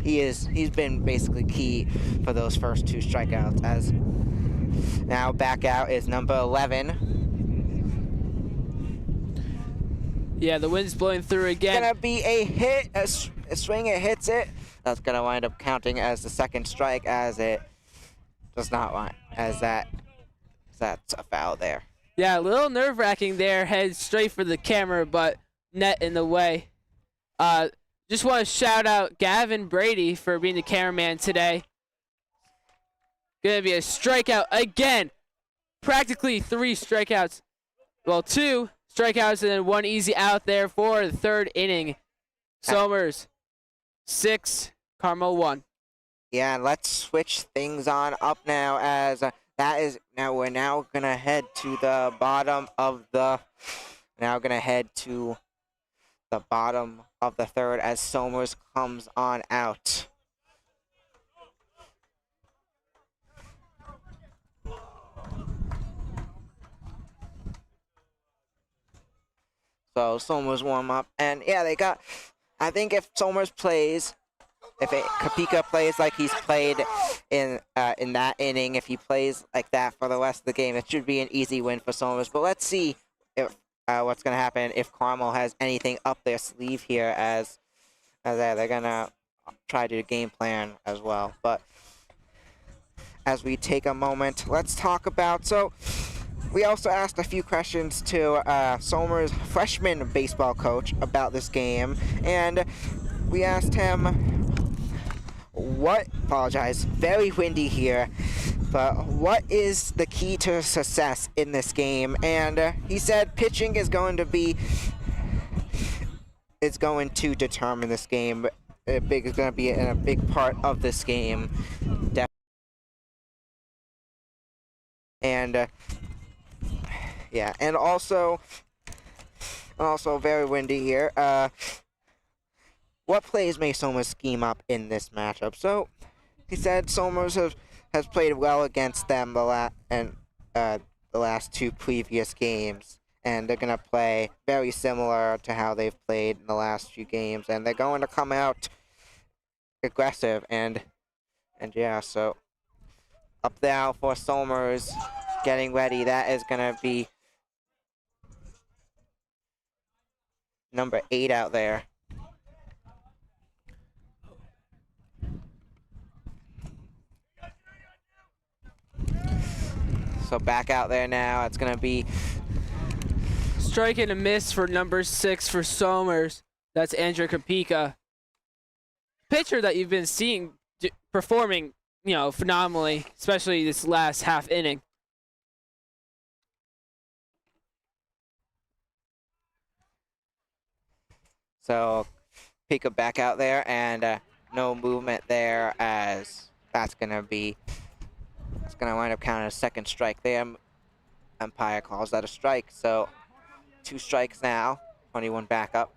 he's been basically key for those first 2 strikeouts. As now back out is number 11. Yeah, the wind's blowing through again. Gonna be a hit, a swing, it hits it. That's gonna wind up counting as the second strike, as it does not want, as that's a foul there. Yeah, a little nerve-wracking there. Head straight for the camera, but net in the way. Just want to shout out Gavin Brady for being the cameraman today. Gonna be a strikeout again. Practically 3 strikeouts. Well, 2 strikeouts and then 1 easy out there for the 3rd inning. Somers, 6 Carmel 1. Yeah, let's switch things on up now as we're now gonna head to the bottom of the third as Somers comes on out. So Somers warm up, and yeah, I think if Somers plays, Kapika plays like he's played in that inning, if he plays like that for the rest of the game, it should be an easy win for Somers. But let's see if what's gonna happen if Carmel has anything up their sleeve here, as they're gonna try to game plan as well. But as we take a moment, let's talk about we also asked a few questions to Somers' freshman baseball coach about this game, and we asked him very windy here, but what is the key to success in this game? And he said pitching is going to determine this game. It's going to be a big part of this game. And yeah, and also very windy here. What plays may Somers scheme up in this matchup? So he said Somers has played well against them the last two previous games, and they're gonna play very similar to how they've played in the last few games, and they're going to come out aggressive and yeah. So up now for Somers, getting ready. That is gonna be number 8 out there. So back out there now. It's going to be Strike and a miss for number 6 for Somers. That's Andrew Kapika. Pitcher that you've been seeing performing, phenomenally, especially this last half inning. So Pika back out there, and no movement there, as that's going to wind up counting a second strike there. Umpire calls that a strike, so 2 strikes now. 21 back up.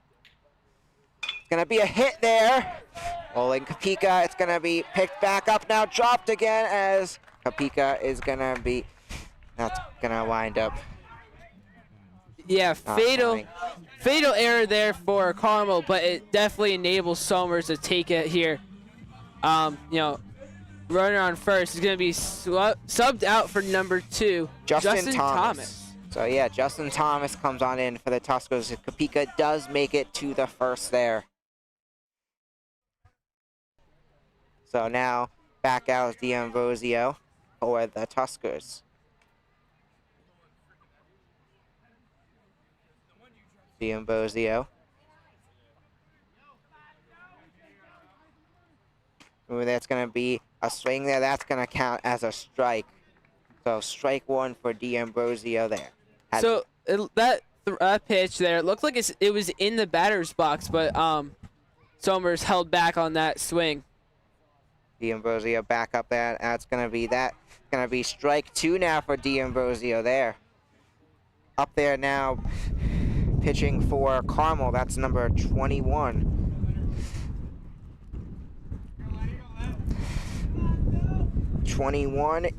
It's going to be a hit there. Rolling Kapika. It's going to be picked back up now, dropped again, as Kapika is going to be, that's going to wind up. Yeah, fatal error there for Carmel, but it definitely enables Somers to take it here. Runner on first is going to be subbed out for number 2, Justin Thomas. So yeah, Justin Thomas comes on in for the Tuskers. Kapika does make it to the first there. So now back out is D'Ambrosio for the Tuskers. D'Ambrosio. Ooh, that's going to be a swing there. That's going to count as a strike. So strike 1 for D'Ambrosio there. So that pitch there, it looked like it was in the batter's box, but Somers held back on that swing. D'Ambrosio back up there. That's going to be strike 2 now for D'Ambrosio there. Up there now, pitching for Carmel. That's number 21.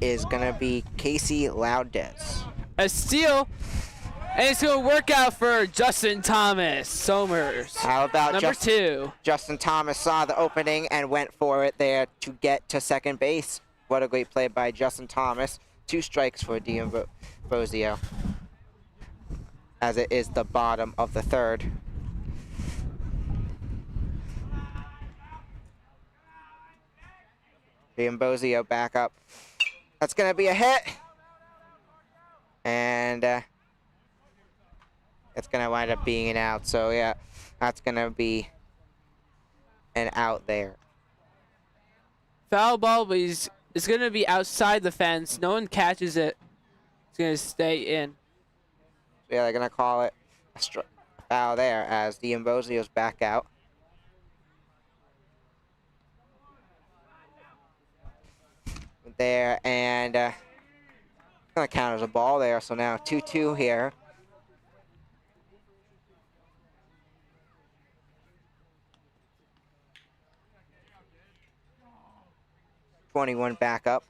Is gonna be Casey Loudez. A steal, and it's gonna work out for Justin Thomas. Somers. How about number 2? Justin Thomas saw the opening and went for it there to get to second base. What a great play by Justin Thomas. 2 strikes for D'Ambrosio, as it is the bottom of the third. D'Ambrosio back up. That's going to be a hit. And it's going to wind up being an out. So, yeah, that's going to be an out there. Foul ball, but it's going to be outside the fence. No one catches it. It's going to stay in. So, yeah, they're going to call it a foul there as D'Ambrosio's back out. there, and gonna count as a ball there. So now 2-2 here. '21 back up.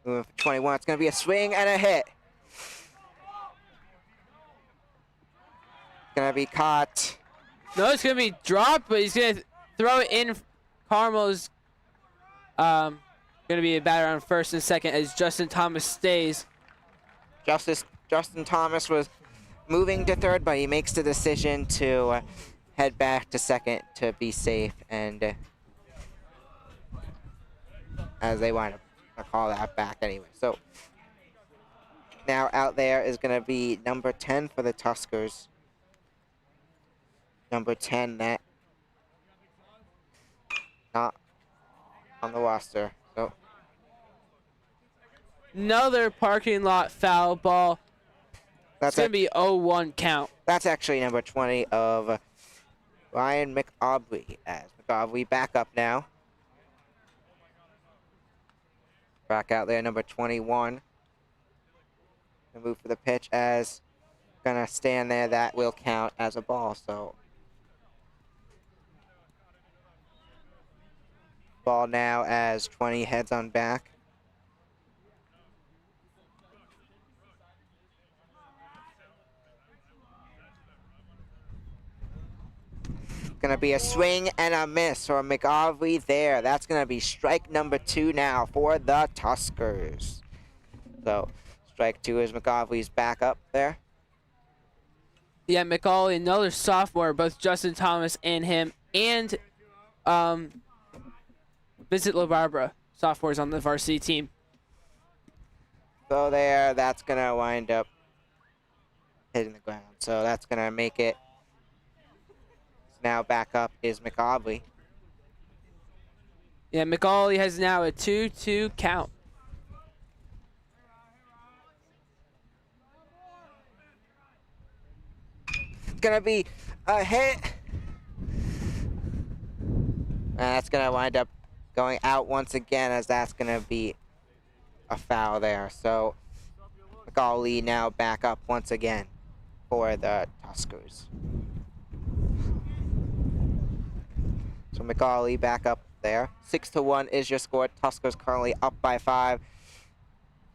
Moving for 21. It's gonna be a swing and a hit. Gonna be caught. No, it's gonna be dropped, but he's gonna throw it in. Carmel's gonna be a batter on first and second as Justin Thomas stays. Justin Thomas was moving to third, but he makes the decision to head back to second to be safe, and as they wind up to call that back anyway. So now out there is gonna be number 10 for the Tuskers. Number 10, that not on the roster. So Another parking lot foul ball. that's It's gonna be 0-1 count. that's actually number 20 of Ryan McAubrey. As McAubrey back up now. Back out there, number 21. Gonna move for the pitch as gonna stand there. That will count as a ball. So ball now as 20 heads on back. Gonna be a swing and a miss for McAubrey there. That's gonna be strike number 2 now for the Tuskers. So strike 2 is McAubrey's back up there. Yeah, McCauley, another sophomore, both Justin Thomas and him, and Vincent LaBarbera, sophomores on the varsity team. So there, that's gonna wind up hitting the ground. So that's gonna make it. Now back up is McAubrey. Yeah, McCauley has now a 2-2 count. It's gonna be a hit. And that's gonna wind up going out once again, as that's gonna be a foul there. So McCauley now back up once again for the Tuskers. So McCauley back up there. 6-1 is your score. Tuskers currently up by 5,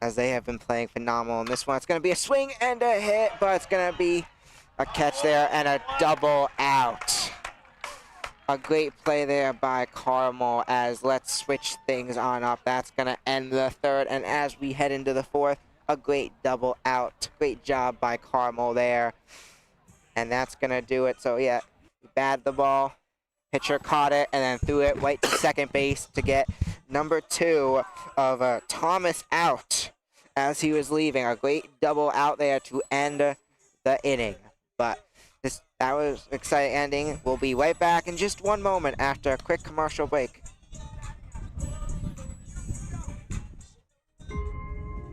as they have been playing phenomenal in this one. It's gonna be a swing and a hit, but it's gonna be a catch there and a double out. A great play there by Carmel, as let's switch things on up. That's gonna end the third, and as we head into the fourth, a great double out. Great job by Carmel there. And that's gonna do it. So yeah, we batted the ball. Pitcher caught it and then threw it right to second base to get number 2 of Thomas out as he was leaving. A great double out there to end the inning. But that was an exciting ending. We'll be right back in just one moment after a quick commercial break.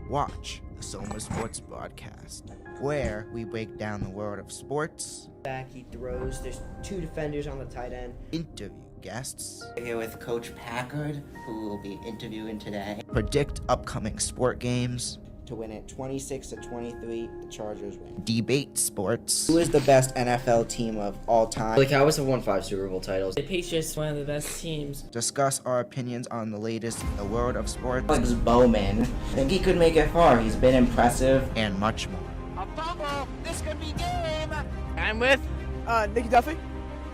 Watch the Soma Sports broadcast, where we break down the world of sports. Back, he throws. There's 2 defenders on the tight end. Interview guests. Here with Coach Packard, who will be interviewing today. Predict upcoming sport games. To win it 26-23, the Chargers win. Debate sports. Who is the best NFL team of all time? The Cowboys have won 5 Super Bowl titles. The Patriots, one of the best teams. Discuss our opinions on the latest in the world of sports. Alex Bowman, I think he could make it far. He's been impressive. And much more. A fumble. This could be game. I'm with Nikki Duffy.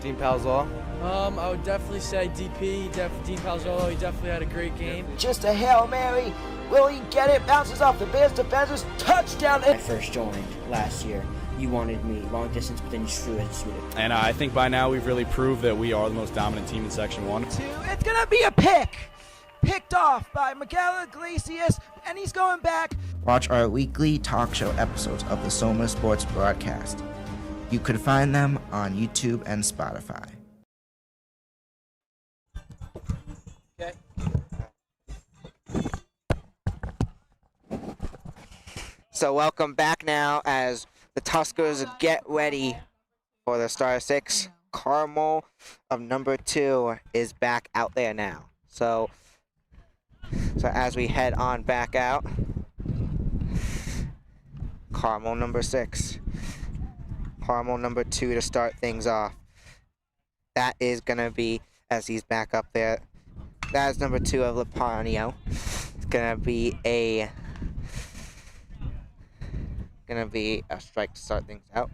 Dean Palzall. I would definitely say DP, Dean Palzolo. He definitely had a great game. Just a Hail Mary. Will he get it? Bounces off the Bears defenders. Touchdown. When I first joined last year, you wanted me long distance, but then you threw it sweet. And I think by now we've really proved that we are the most dominant team in Section 1. It's gonna be a pick. Picked off by Miguel Iglesias, and he's going back. Watch our weekly talk show episodes of the Soma Sports broadcast. You could find them on YouTube and Spotify. Okay. So welcome back now as the Tuskers get ready for the Star 6. Carmel of number 2 is back out there now. So as we head on back out, Carmel number 6. Carmel number 2 to start things off. That is going to be, as he's back up there, that is number 2 of Lepanio. It's going to be a strike to start things out.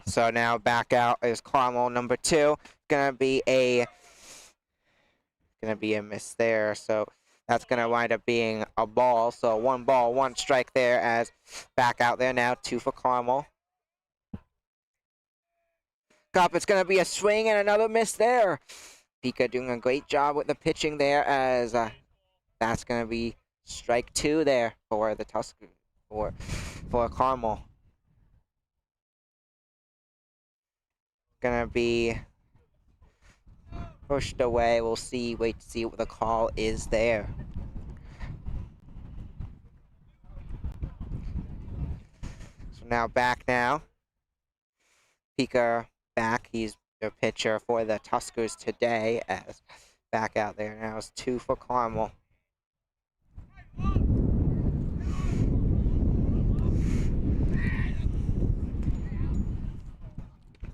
So now back out is Carmel number 2. Gonna be a miss there. So that's gonna wind up being a ball. So 1 ball, 1 strike there. As back out there now, 2 for Carmel. Cup, it's gonna be a swing and another miss there. Pika doing a great job with the pitching there. As that's gonna be strike 2 there for the Tusker for Carmel. Gonna be pushed away. We'll see. Wait to see what the call is there. So now back now. Pika back. He's the pitcher for the Tuskers today. As back out there now is 2 for Carmel.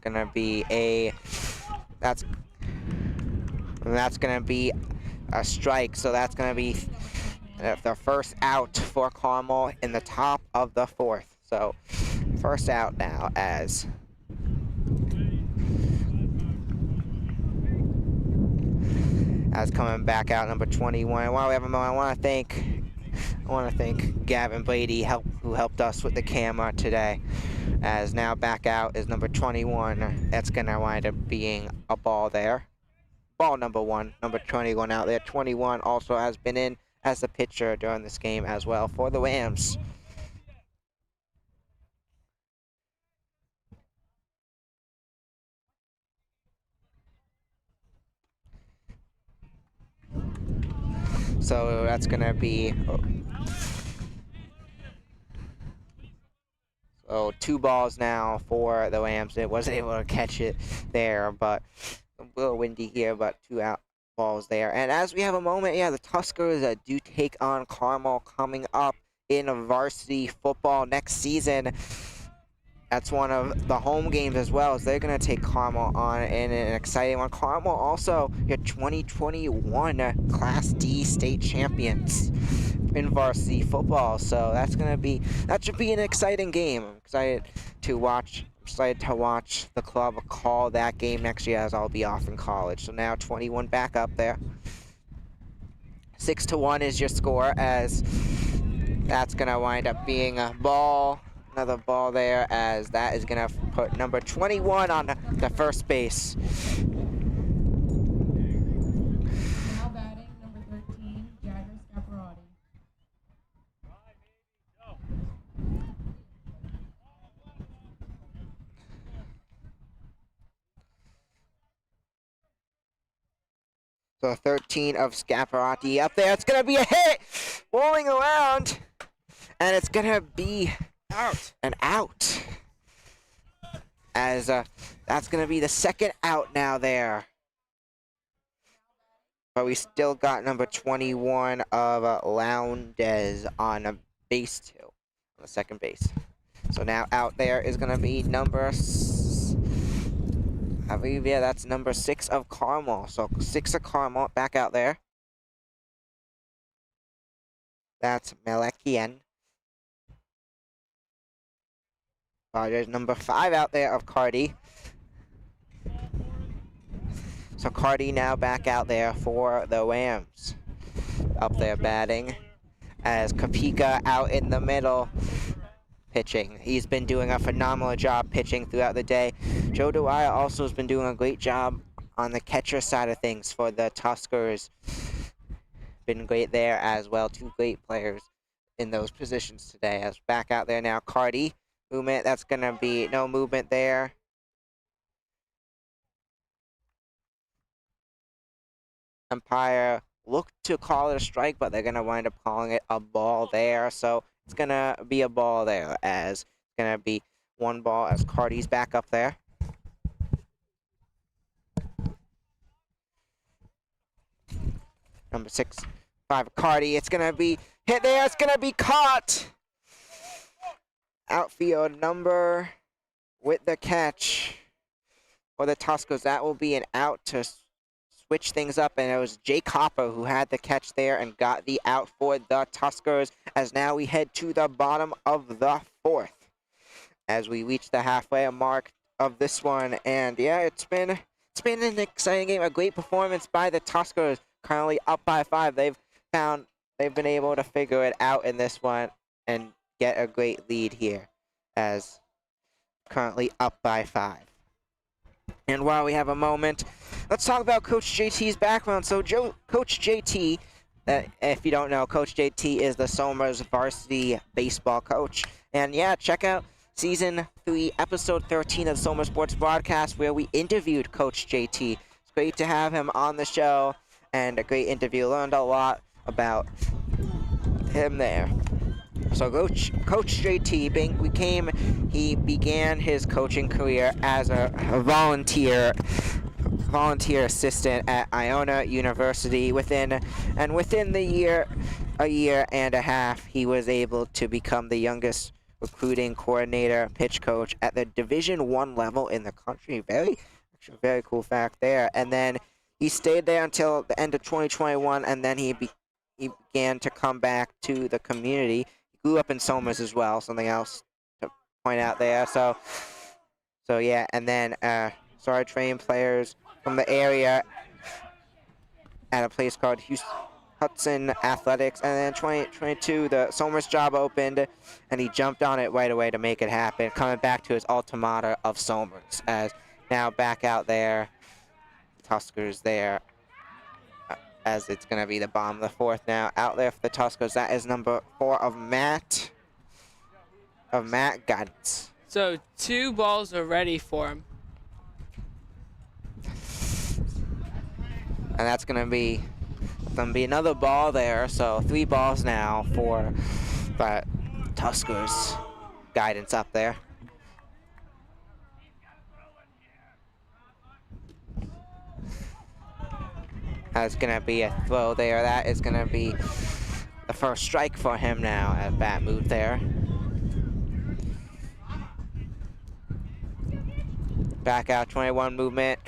Gonna be that's gonna be a strike, so that's gonna be the first out for Carmel in the top of the 4th. So first out now as coming back out number 21. While we have a moment, I want to thank Gavin Brady who helped us with the camera today. As now back out is number 21. That's going to wind up being a ball there. Ball number 1, number 21 out there. 21 also has been in as a pitcher during this game as well for the Rams. So that's going to be... So 2 balls now for the Rams. It wasn't able to catch it there, but a little windy here, but 2 out balls there. And as we have a moment, yeah, the Tuskers do take on Carmel coming up in varsity football next season. That's one of the home games as well, as they're going to take Carmel on in an exciting one. Carmel also your 2021 Class D state champions in varsity football, so that should be an exciting game. I'm excited to watch the club call that game next year, as I'll be off in college. So now 21 back up there. 6-1 is your score, as that's gonna wind up being a ball. Another ball there, as that is gonna put number 21 on the first base. Now batting, number 13, Jayden Scaparrotti. So 13 of Scaparrotti up there. It's gonna be a hit, rolling around, and it's gonna be an out. As that's gonna be the second out now there. But we still got number 21 of Lowndes on base 2, on the second base. So now out there is gonna be I believe, yeah, that's number 6 of Carmel. So 6 of Carmel back out there. That's Melekian. There's number 5 out there of Cardi. So Cardi now back out there for the Rams. Up there batting. As Kapika out in the middle pitching. He's been doing a phenomenal job pitching throughout the day. Joe Dwyer also has been doing a great job on the catcher side of things for the Tuskers. Been great there as well. 2 great players in those positions today. As back out there now, Cardi. Movement, that's going to be no movement there. umpire looked to call it a strike, but they're going to wind up calling it a ball there. So it's going to be a ball there, as it's going to be one ball as Cardi's back up there. Number 6-5 Cardi. It's going to be hit there. It's going to be caught. Outfield number with the catch for the Tuskers. That will be an out to switch things up, and it was Jake Hopper who had the catch there and got the out for the Tuskers, as now we head to the bottom of the 4th as we reach the halfway mark of this one. And yeah, it's been an exciting game, a great performance by the Tuskers, currently up by 5. They've been able to figure it out in this one and get a great lead here, as currently up by 5. And while we have a moment, let's talk about Coach JT's background. So Coach JT, if you don't know, Coach JT is the Somers Varsity baseball coach. And yeah, check out Season 3, Episode 13 of the Somers Sports Broadcast, where we interviewed Coach JT. It's great to have him on the show, and a great interview. Learned a lot about him there. So Coach JT he began his coaching career as a volunteer assistant at Iona University. Within a year and a half, he was able to become the youngest recruiting coordinator, pitch coach at the Division I level in the country. Very cool fact there. And then he stayed there until the end of 2021, and then he began to come back to the community. Grew up in Somers as well, something else to point out there. So yeah, and then started training players from the area at a place called Hudson Athletics. And then 2022, the Somers job opened, and he jumped on it right away to make it happen, coming back to his alma mater of Somers, as now back out there, Tuskers there, as it's going to be the bottom of the 4th now. Out there for the Tuskers, that is number 4 of Matt Guidance. So 2 balls are ready for him. And that's going to be another ball there. So 3 balls now for Tuskers. Guidance up there. That's going to be a throw there. That is going to be the first strike for him now at bat move there. Back out 21 movement.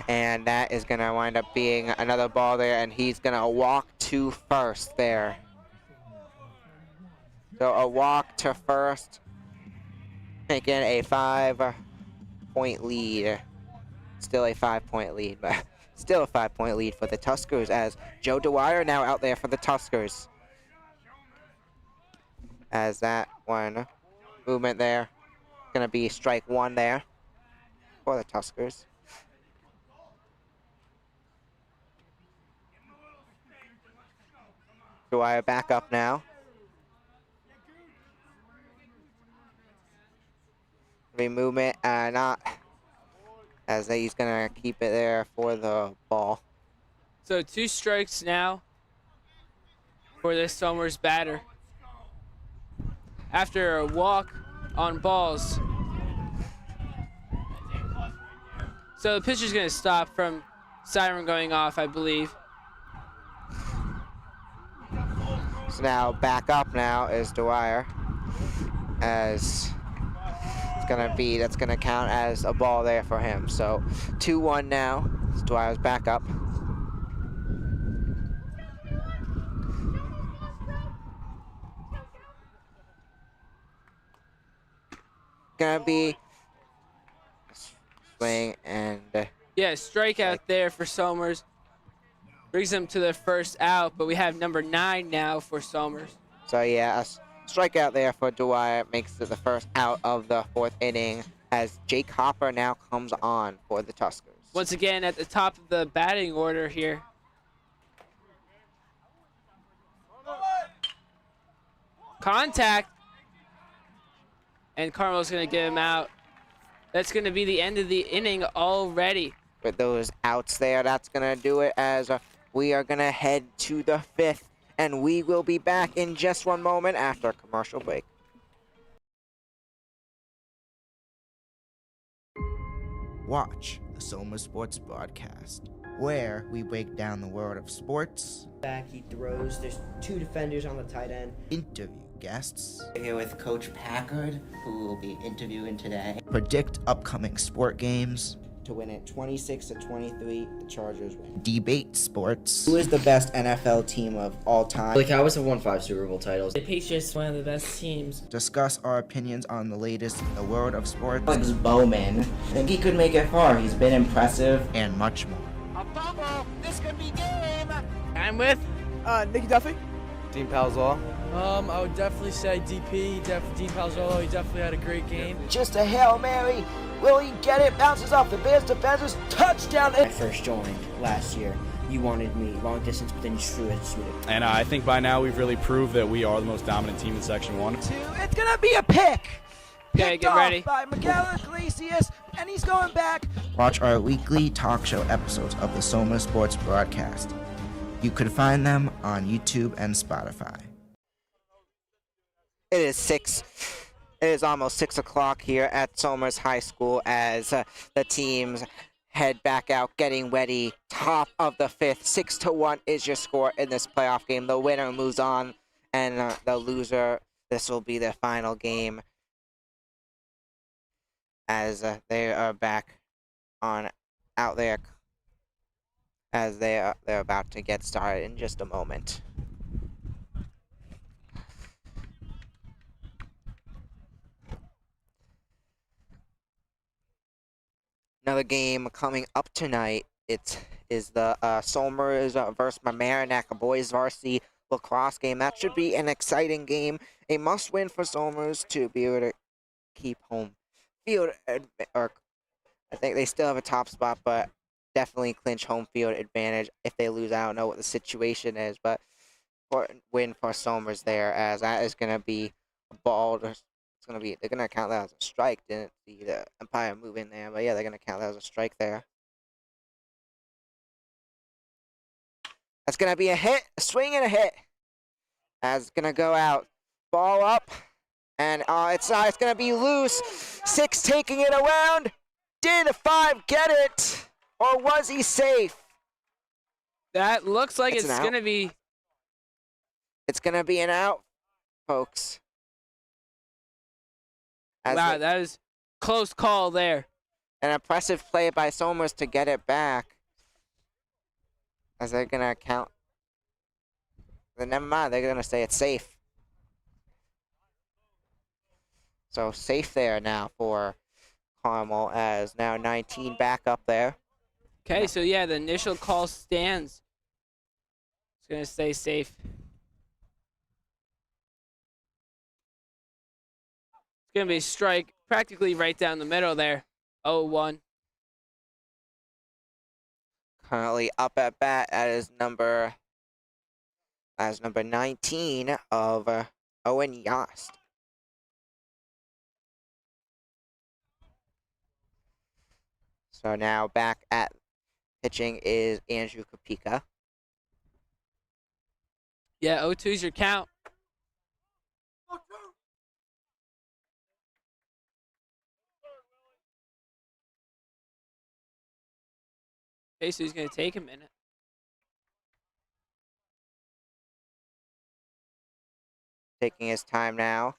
And that is going to wind up being another ball there, and he's going to walk to first there. So a walk to first, making a 5-point lead. Still a 5-point lead, but still a 5-point lead for the Tuskers, as Joe Dwyer now out there for the Tuskers. As that one movement there, going to be strike 1 there for the Tuskers. Dwyer back up now. Movement, not, as he's gonna keep it there for the ball. So 2 strikes now for this Somers batter. After a walk on balls. So the pitcher's gonna stop from siren going off, I believe. So now back up now is Dwyer, as that's gonna count as a ball there for him. So 2-1 now. Dwyer's back up. Gonna be swing and yeah, strikeout there for Somers. Brings them to the first out, but we have number 9 now for Somers. So yeah, a strikeout there for Dwyer makes it the first out of the 4th inning, as Jake Hopper now comes on for the Tuskers. Once again, at the top of the batting order here. Contact. And Carmel's going to get him out. That's going to be the end of the inning already. with those outs there, that's going to do it as we are going to head to the 5th. And we will be back in just one moment after a commercial break. Watch the Soma Sports broadcast, where we break down the world of sports. Back, he throws. There's 2 defenders on the tight end. Interview guests. We're here with Coach Packard, who will be interviewing today. Predict upcoming sport games. To win it 26-23, the Chargers win. Debate sports. Who is the best NFL team of all time? The Cowboys have won 5 Super Bowl titles. The Patriots, one of the best teams. Discuss our opinions on the latest in the world of sports. Alex Bowman. I think he could make it far. He's been impressive. And much more. A fumble. This could be game. I'm with Nikki Duffy. Dean Palzall. I would definitely say DP, Dean Palzolo. He definitely had a great game. Just a Hail Mary. Will he get it? Bounces off the Bears defenders. Touchdown. When I first joined last year, you wanted me long distance, but then you threw it. And I think by now we've really proved that we are the most dominant team in Section 1. It's going to be a pick. Okay, Picked get off ready. by Miguel Iglesias, and he's going back. Watch our weekly talk show episodes of the Soma Sports broadcast. You could find them on YouTube and Spotify. It is almost 6 o'clock here at Somers High School as the teams head back out, getting ready. Top of the 5th, 6-1 is your score in this playoff game. The winner moves on, and the loser, this will be their final game as they are back on out there as they're about to get started in just a moment. Another game coming up tonight. It is the Somers versus Mamaroneck boys varsity lacrosse game. That should be an exciting game. A must-win for Somers to be able to keep home field, or I think they still have a top spot, but definitely clinch home field advantage. If they lose, I don't know what the situation is, but important win for Somers there, as that is going to be a ball. They're gonna count that as a strike. Didn't see the umpire move in there, but yeah, they're gonna count that as a strike there. That's gonna be a hit, a swing and a hit. That's gonna go out. Ball up, and it's gonna be loose. 6 taking it around. Did 5 get it, or was he safe? That looks like it's an out. gonna be. It's gonna be an out, folks. Wow, that is close call there. An impressive play by Somers to get it back. As they're going to count. But never mind, they're going to say it's safe. So safe there now for Carmel, as now 19 back up there. Okay, so yeah, the initial call stands. It's going to stay safe. It's going to be a strike practically right down the middle there. 0-1. Currently up at bat, that is number 19 of Owen Yost. So now back at pitching is Andrew Kopika. Yeah, 0-2 is your count. Okay, so he's going to take a minute. Taking his time now.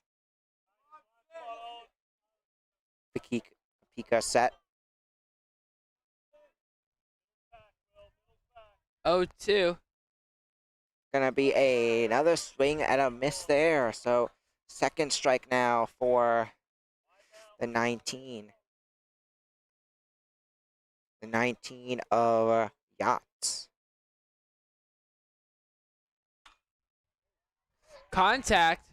Kopika set. 0-2. Gonna be another swing and a miss there. So second strike now for the 19. The 19 of Yachts. Contact.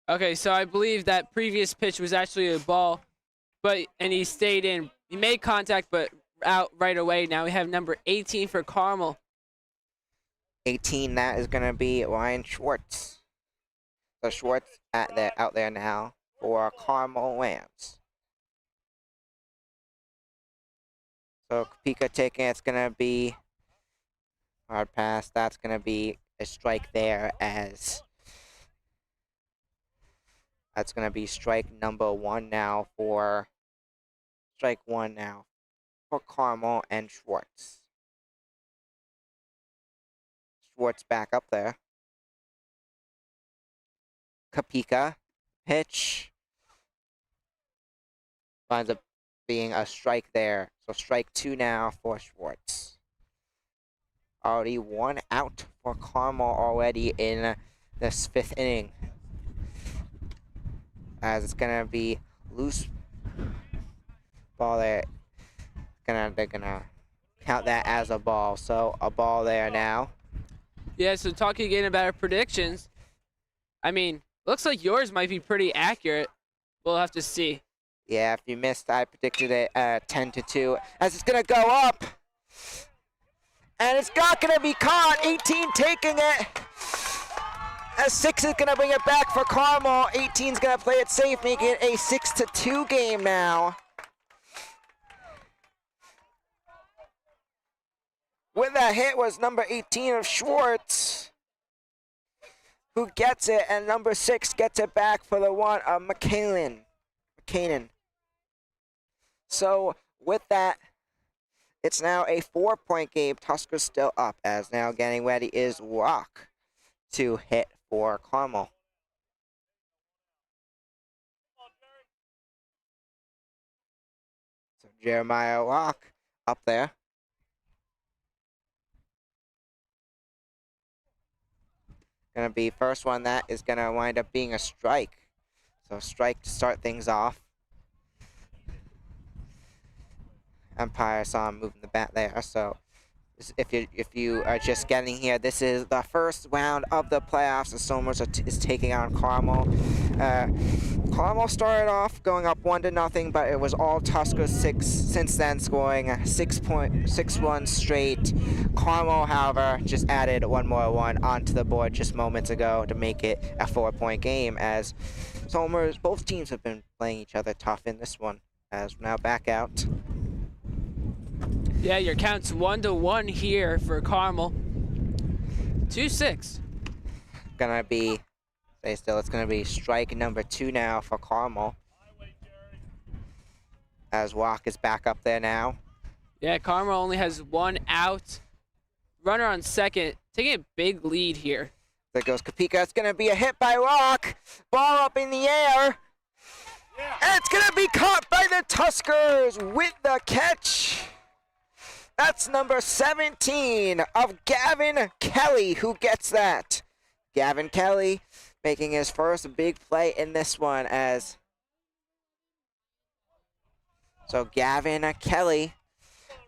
Okay, so I believe that previous pitch was actually a ball, and he stayed in. He made contact, but out right away. Now we have number 18 for Carmel. 18, that is gonna be Ryan Schwartz. So Schwartz out there now for Carmel Rams. So Kapika taking it's gonna be hard pass. That's gonna be a strike there as that's gonna be strike number one now for Carmel and Schwartz. Schwartz back up there. Kapika pitch winds up being a strike there. So strike two now for Schwartz. Already one out for Carmel already in this fifth inning. As it's gonna be loose ball there. They're gonna count that as a ball. So a ball there now. Yeah, so talking again about our predictions, I mean, looks like yours might be pretty accurate. We'll have to see. Yeah, if you missed, I predicted it 10-2 as it's gonna go up. And it's not gonna be caught. 18 taking it. As 6 is gonna bring it back for Carmel. 18's gonna play it safe, making it a 6-2 game now. With that hit was number 18 of Schwartz, who gets it, and number 6 gets it back for the one of McCanan. So with that, it's now a 4-point game. Tusker's still up, as now getting ready is Rock to hit for Carmel. So Jeremiah Rock up there. Gonna be first one that is gonna wind up being a strike. So strike to start things off. Umpire saw him moving the bat there. So if you are just getting here, this is the first round of the playoffs. The Somers is taking on Carmel. Carmel started off going up 1-0, but it was all Tusker since then, scoring 6 runs straight. Carmel, however, just added one more one onto the board just moments ago to make it a 4-point game, as Somers, both teams have been playing each other tough in this one, as now back out. Yeah, your count's 1-1 here for Carmel. 2-6. Gonna be, stay still, it's gonna be strike number 2 now for Carmel. As Walk is back up there now. Yeah, Carmel only has 1 out. Runner on second, taking a big lead here. There goes Kapika. It's gonna be a hit by Rock. Ball up in the air. And it's gonna be caught by the Tuskers with the catch. That's number 17 of Gavin Kelly who gets that. Gavin Kelly making his first big play in this one, as so Gavin Kelly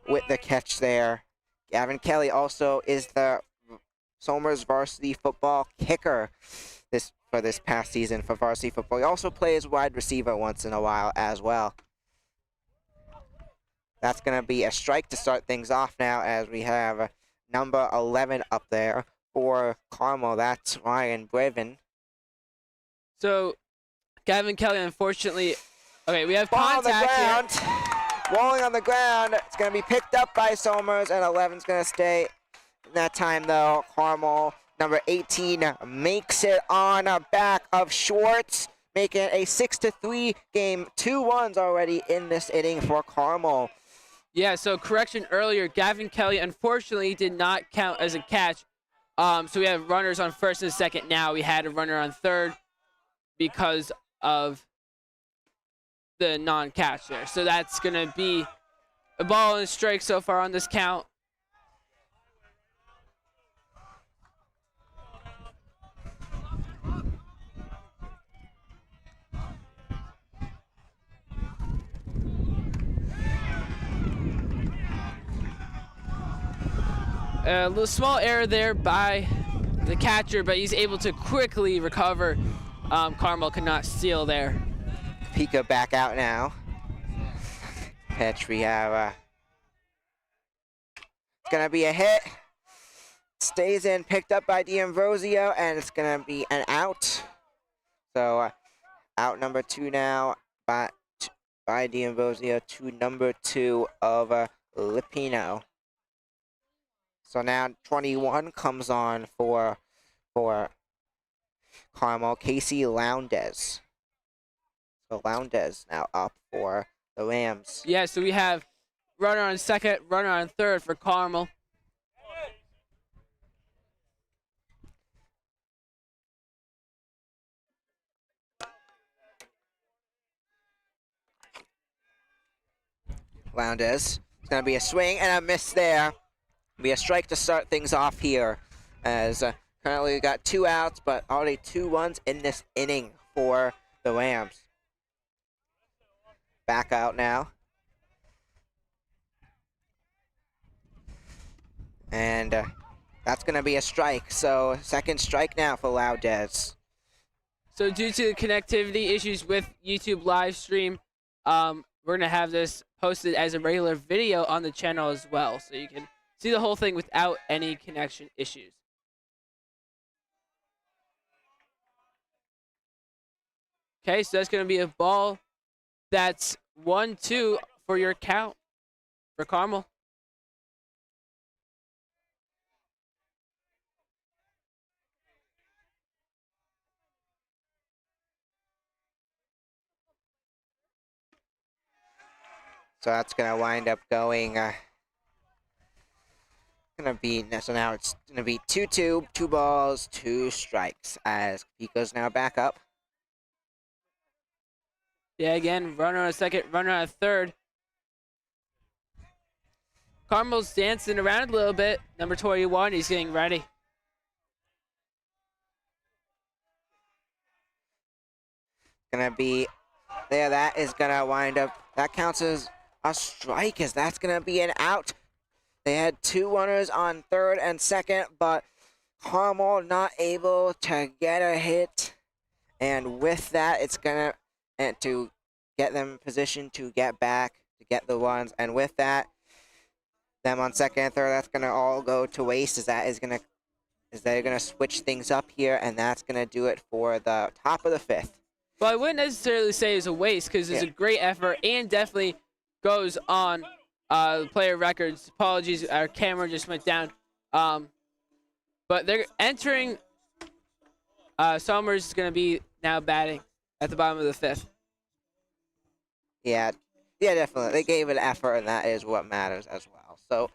with the catch there. Gavin Kelly also is the Somers varsity football kicker for this past season for varsity football. He also plays wide receiver once in a while as well. That's going to be a strike to start things off now, as we have number 11 up there for Carmel. That's Ryan Brevin. So, Gavin Kelly, unfortunately, okay, we have Ball contact on the ground. here. Rolling on the ground. It's going to be picked up by Somers, and 11's going to stay. In that time, though, Carmel, number 18, makes it on back of Schwartz, making it a 6-3 game. 2 runs already in this inning for Carmel. Yeah, so correction earlier, Gavin Kelly unfortunately did not count as a catch. So we have runners on first and second now. We had a runner on third because of the non-catch there. So that's going to be a ball and a strike so far on this count. A little small error there by the catcher, but he's able to quickly recover. Carmel could not steal there. Pika back out now. Pitch, we have it's gonna be a hit. Stays in, picked up by D'Ambrosio, and it's gonna be an out. So out number 2 now by D'Ambrosio to number 2 of Lipino. So now 21 comes on for Carmel, Casey Lowndes. So Lowndes now up for the Rams. Yeah, so we have runner on second, runner on third for Carmel. Lowndes. It's going to be a swing and a miss there. Be a strike to start things off here, as currently we got 2 outs, but already 2 runs in this inning for the Rams. Back out now. And that's going to be a strike. So second strike now for Lowndes. So due to the connectivity issues with YouTube live stream, we're going to have this posted as a regular video on the channel as well, so you can see the whole thing without any connection issues. Okay, so that's going to be a ball that's 1-2 for your count for Carmel. So that's going to wind up going, so now it's going to be 2-2, 2 balls, 2 strikes, as Pico's now back up. Yeah, again, runner on second, runner on third. Carmel's dancing around a little bit. Number 21, he's getting ready. Going to be there. That is going to wind up. That counts as a strike, as that's going to be an out. They had 2 runners on third and second, but Carmel not able to get a hit. And with that, it's going to get them in position to get back, to get the runs. And with that, them on second and third, that's going to all go to waste, as they're going to switch things up here, and that's going to do it for the top of the 5th. Well, I wouldn't necessarily say it's a waste, because it's a great effort and definitely goes on player records. Apologies, our camera just went down. But they're entering. Summers is going to be now batting at the bottom of the 5th. Yeah, definitely. They gave it effort, and that is what matters as well. So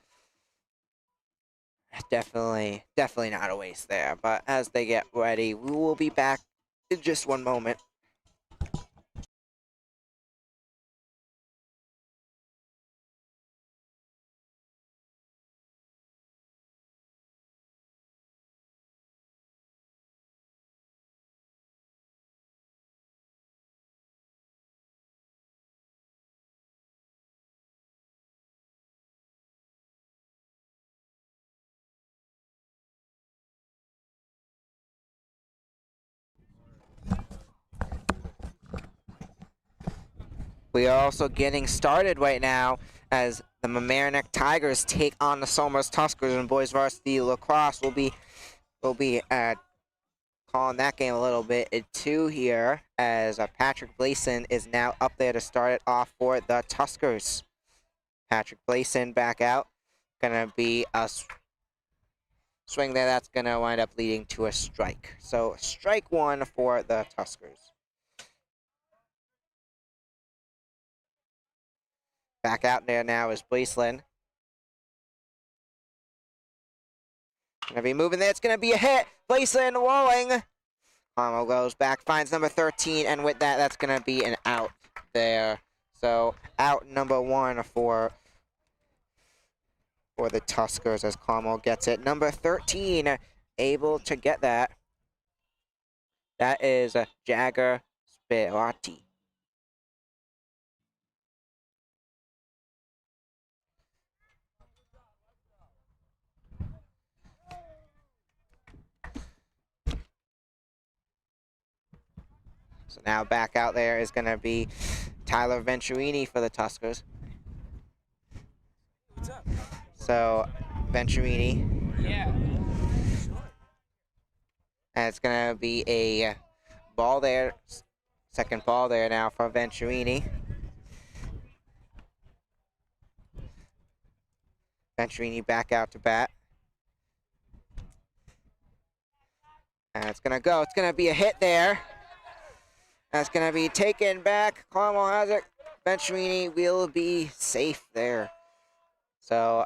definitely not a waste there. But as they get ready, we will be back in just one moment. We are also getting started right now as the Mamaroneck Tigers take on the Somers Tuskers, and boys varsity lacrosse will be calling that game a little bit at 2 here, as Patrick Blason is now up there to start it off for the Tuskers. Patrick Blason back out. Gonna be a swing there. That's gonna wind up leading to a strike. So strike 1 for the Tuskers. Back out there now is Blason. Gonna be moving there. It's gonna be a hit. Blason rolling. Carmel goes back, finds number 13, and with that, that's gonna be an out there. So out number 1 for the Tuskers, as Carmel gets it. Number 13 able to get that. That is Jagger Spirati. So now back out there is going to be Tyler Venturini for the Tuskers. So Venturini. Yeah. And it's going to be a ball there. Second ball there now for Venturini. Venturini back out to bat. And it's gonna go. It's gonna be a hit there. That's gonna be taken back. Carmel has it. Venturini will be safe there. So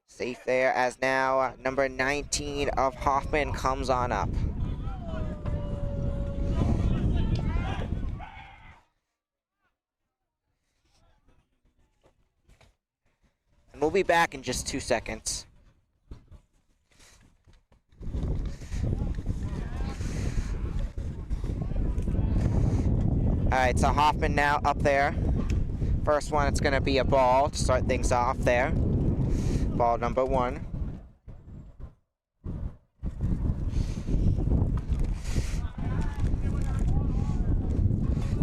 safe there as now number 19 of Hoffman comes on up. And we'll be back in just 2 seconds. All right, so Hoffman now up there. First one, it's gonna be a ball to start things off there. Ball number 1.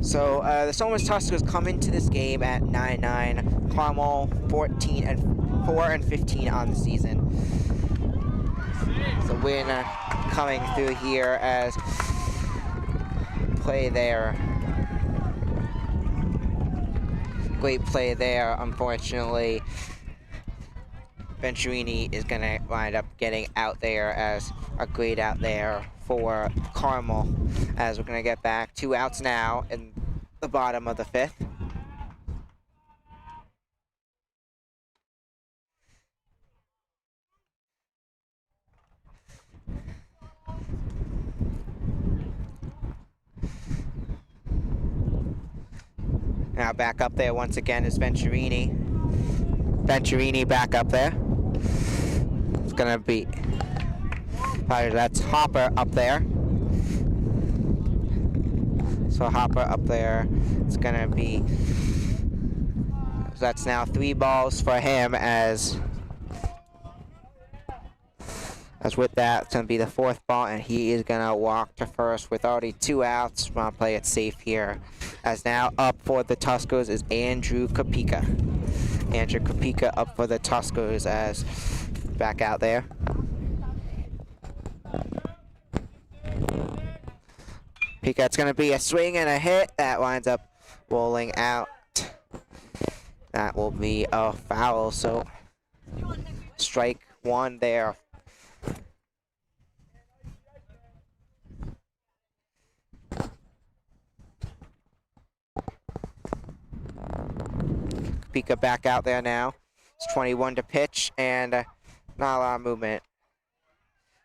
So the Somers Tuskers come into this game at 9-9. Carmel 4-15 on the season. So win coming through here as play there. Great play there. Unfortunately, Venturini is gonna wind up getting out there as a great out there for Carmel. As we're gonna get back 2 outs now in the bottom of the 5th. Now back up there once again is Venturini. Venturini back up there. It's gonna be, that's Hopper up there. So Hopper up there, it's gonna be, so that's now 3 balls for him as with that, it's gonna be the 4th ball, and he is gonna walk to first with already 2 outs. We're gonna play it safe here. As now up for the Tuskers is Andrew Kopika. Andrew Kopika up for the Tuskers as back out there. Kopika, it's gonna be a swing and a hit. That winds up rolling out. That will be a foul, so strike 1 there. Kopika back out there now. It's 21 to pitch, and not a lot of movement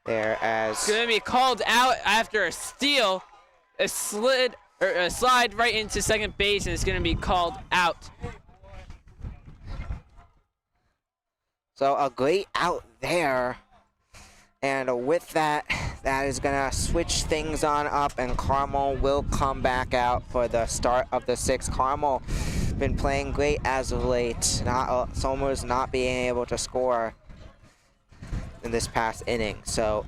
there as... It's going to be called out after a steal, a slide right into second base, and it's going to be called out. So a great out there. And with that, that is going to switch things on up, and Carmel will come back out for the start of the 6th. Carmel been playing great as of late. Somers not being able to score in this past inning. So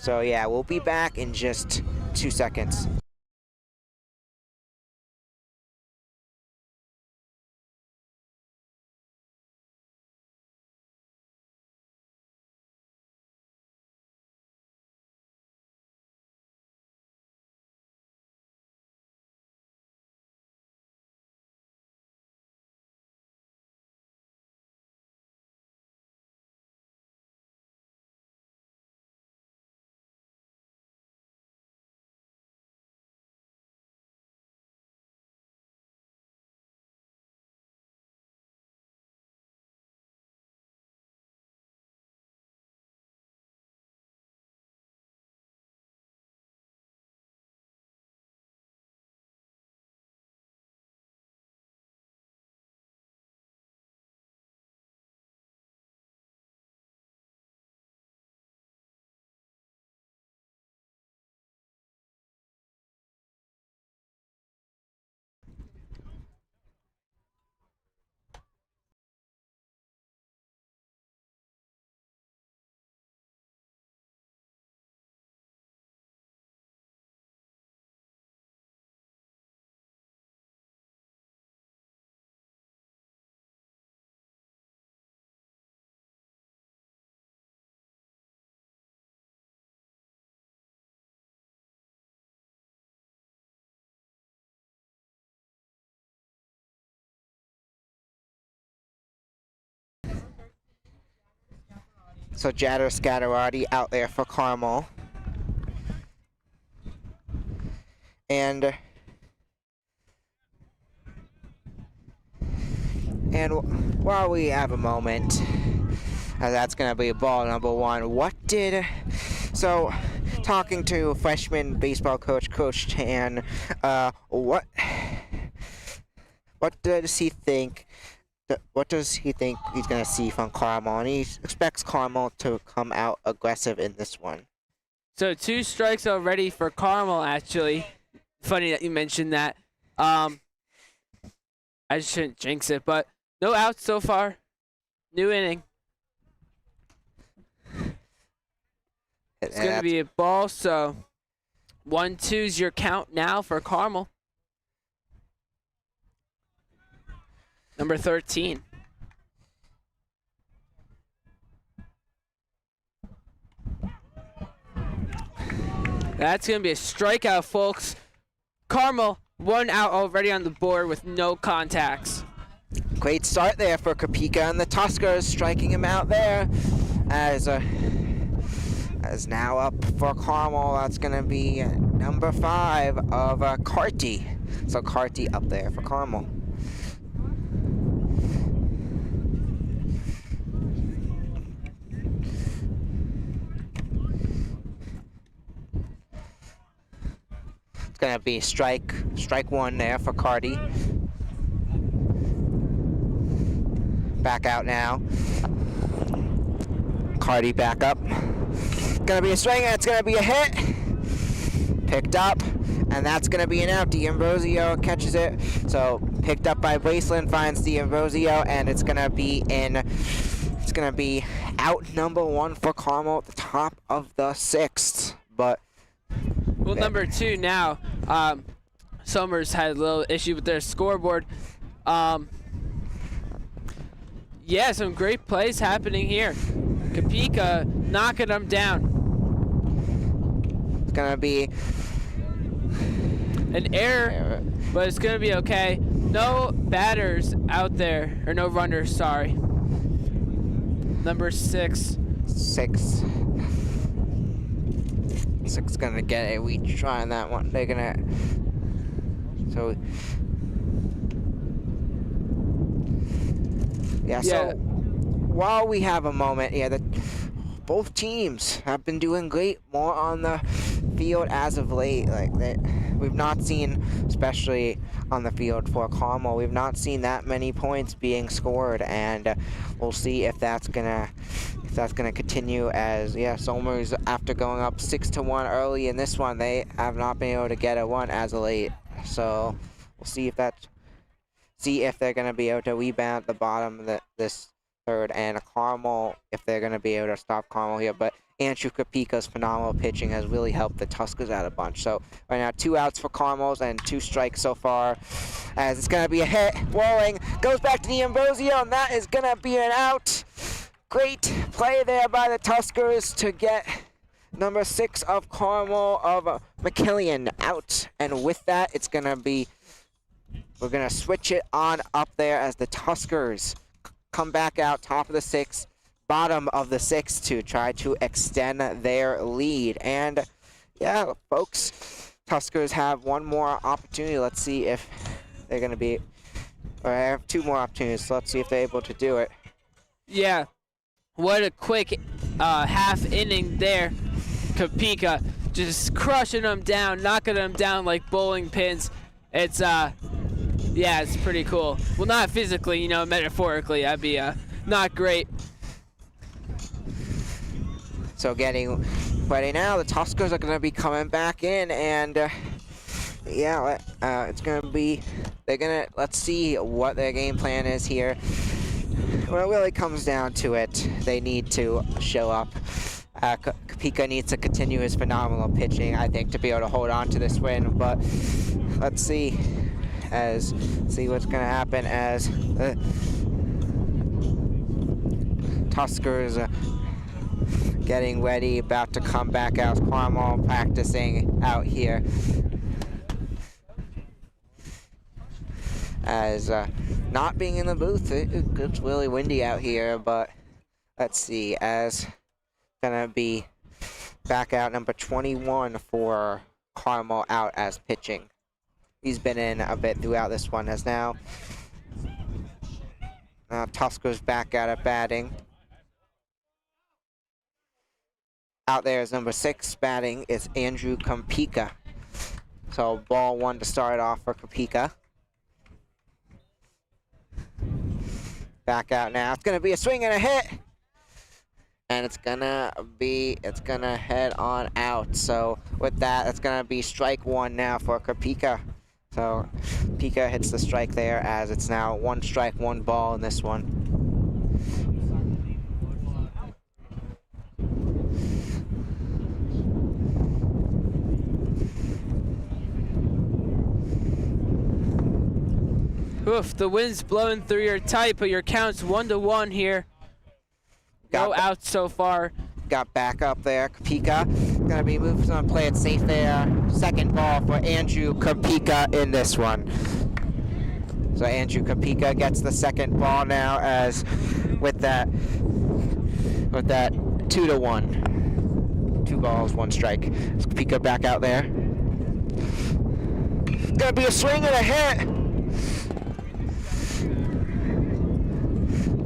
yeah, we'll be back in just 2 seconds. So Jadder Scatterati out there for Carmel. And while we have a moment, that's going to be ball number 1. So talking to freshman baseball coach, Coach Tan, what does he think? What does he think he's going to see from Carmel? And he expects Carmel to come out aggressive in this one. So 2 strikes already for Carmel, actually. Funny that you mentioned that. I shouldn't jinx it, but no outs so far. New inning. It's going to be a ball, so 1-2's your count now for Carmel. Number 13. That's going to be a strikeout, folks. Carmel, 1 out already on the board with no contacts. Great start there for Kopeka and the Tuskers, striking him out there. As now up for Carmel, that's going to be number 5 of Carty. So Carty up there for Carmel. Gonna be strike 1 there for Carty. Back out now. Carty back up. Gonna be a strike, and it's gonna be a hit. Picked up, and that's gonna be an out. D'Ambrosio catches it. So picked up by Braceland, finds D'Ambrosio, and it's gonna be out number 1 for Carmel at the top of the 6th. But well, number 2 now. Summers had a little issue with their scoreboard. Yeah, some great plays happening here. Kopeka knocking them down. It's gonna be an error, but it's gonna be okay. No batters out there, or no runners, sorry. Number 6. 6 gonna get a weed try on that one. They're gonna so while we have a moment, both teams have been doing great more on the field as of late. We've not seen, especially on the field for Carmel, we've not seen that many points being scored, and we'll see if that's gonna continue. As Somers, after going up 6-1 early in this one, they have not been able to get a 1 as of late. So we'll see if they're gonna be able to rebound at the bottom of this 3rd, and Carmel, if they're gonna be able to stop Carmel here. But Andrew Kopeka's phenomenal pitching has really helped the Tuskers out a bunch. So right now 2 outs for Carmel's and 2 strikes so far. As it's gonna be a hit, rolling, goes back to D'Ambrosio, and that is gonna be an out. Great play there by the Tuskers to get number 6 of Carmel of McKillian out. And with that, we're gonna switch it on up there as the Tuskers come back out top of the 6th, bottom of the 6th to try to extend their lead. And yeah, folks, Tuskers have 1 more opportunity. Let's see if they're gonna be, or I have 2 more opportunities, so let's see if they're able to do it. Yeah, what a quick half inning there. Kopeka just crushing them down, knocking them down like bowling pins. It's it's pretty cool. Well, not physically, metaphorically, that'd be not great. So getting ready now, the Tuskers are going to be coming back in, and it's going to be, let's see what their game plan is here. When it really comes down to it, they need to show up. Kopeka needs to continue his phenomenal pitching, I think, to be able to hold on to this win. But let's see what's going to happen as the Tuskers getting ready, about to come back out. Carmel practicing out here. As not being in the booth, it's really windy out here, but let's see, as Gonna be back out number 21 for Carmel out as pitching. He's been in a bit throughout this one as now. Tuskers back out at batting. Out there is number 6 batting is Andrew Kompika. So ball 1 to start off for Kompika. Back out now. It's gonna be a swing and a hit. And it's gonna head on out. So with that, it's gonna be strike 1 now for Kompika. So Pika hits the strike there as it's now 1 strike, 1 ball in this one. Oof, the wind's blowing through your tight, but your count's 1-1 here. No outs so far. Got back up there. Kapika gonna be moved to play it safe there. Second ball for Andrew Kapika in this one. So Andrew Kapika gets the second ball now as with that 2-1. 2 balls, 1 strike. So Kapika back out there. It's gonna be a swing and a hit.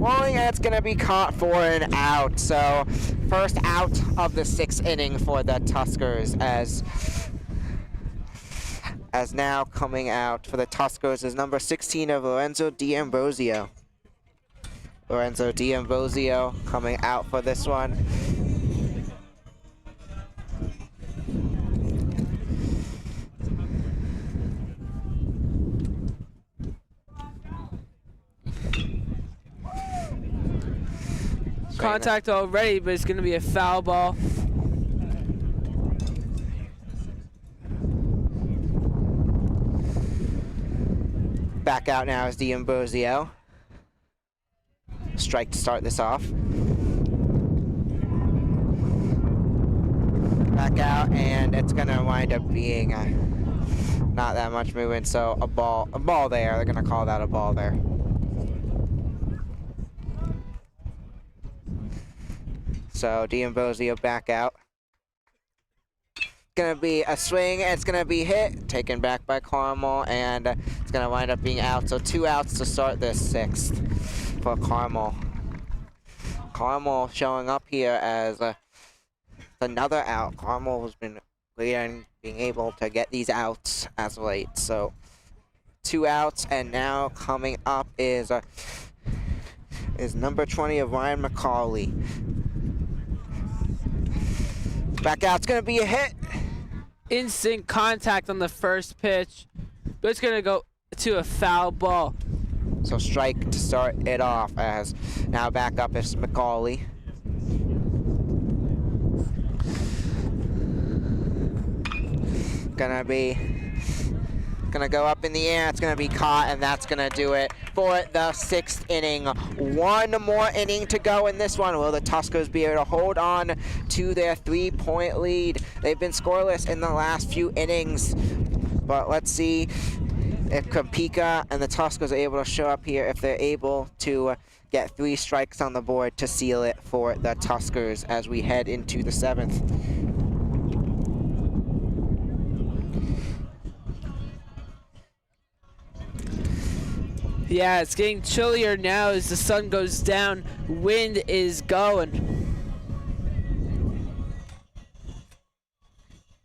And it's going to be caught for an out. So first out of the 6th inning for the Tuskers as now coming out for the Tuskers is number 16 of Lorenzo D'Ambrosio. Lorenzo D'Ambrosio coming out for this one. Contact already, but it's going to be a foul ball. Back out now is D'Ambrosio. Strike to start this off. Back out, and it's going to wind up being not that much movement, so a ball there. They're going to call that a ball there. So D'Ambrosio back out. Gonna be a swing, and it's gonna be hit, taken back by Carmel, and it's gonna wind up being out. So 2 outs to start this 6th for Carmel. Carmel showing up here as another out. Carmel has been great in being able to get these outs as late. So 2 outs, and now coming up is number 20 of Ryan McCauley. Back out, it's gonna be a hit. Instant contact on the first pitch, but it's gonna go to a foul ball. So strike to start it off as now back up is McCauley. Gonna go up in the air, it's gonna be caught, and that's gonna do it for the 6th inning. 1 more inning to go in this one. Will the Tuskers be able to hold on to their 3-point lead? They've been scoreless in the last few innings, but let's see if Kompika and the Tuskers are able to show up here, if they're able to get 3 strikes on the board to seal it for the Tuskers as we head into the 7th. Yeah, it's getting chillier now as the sun goes down. Wind is going.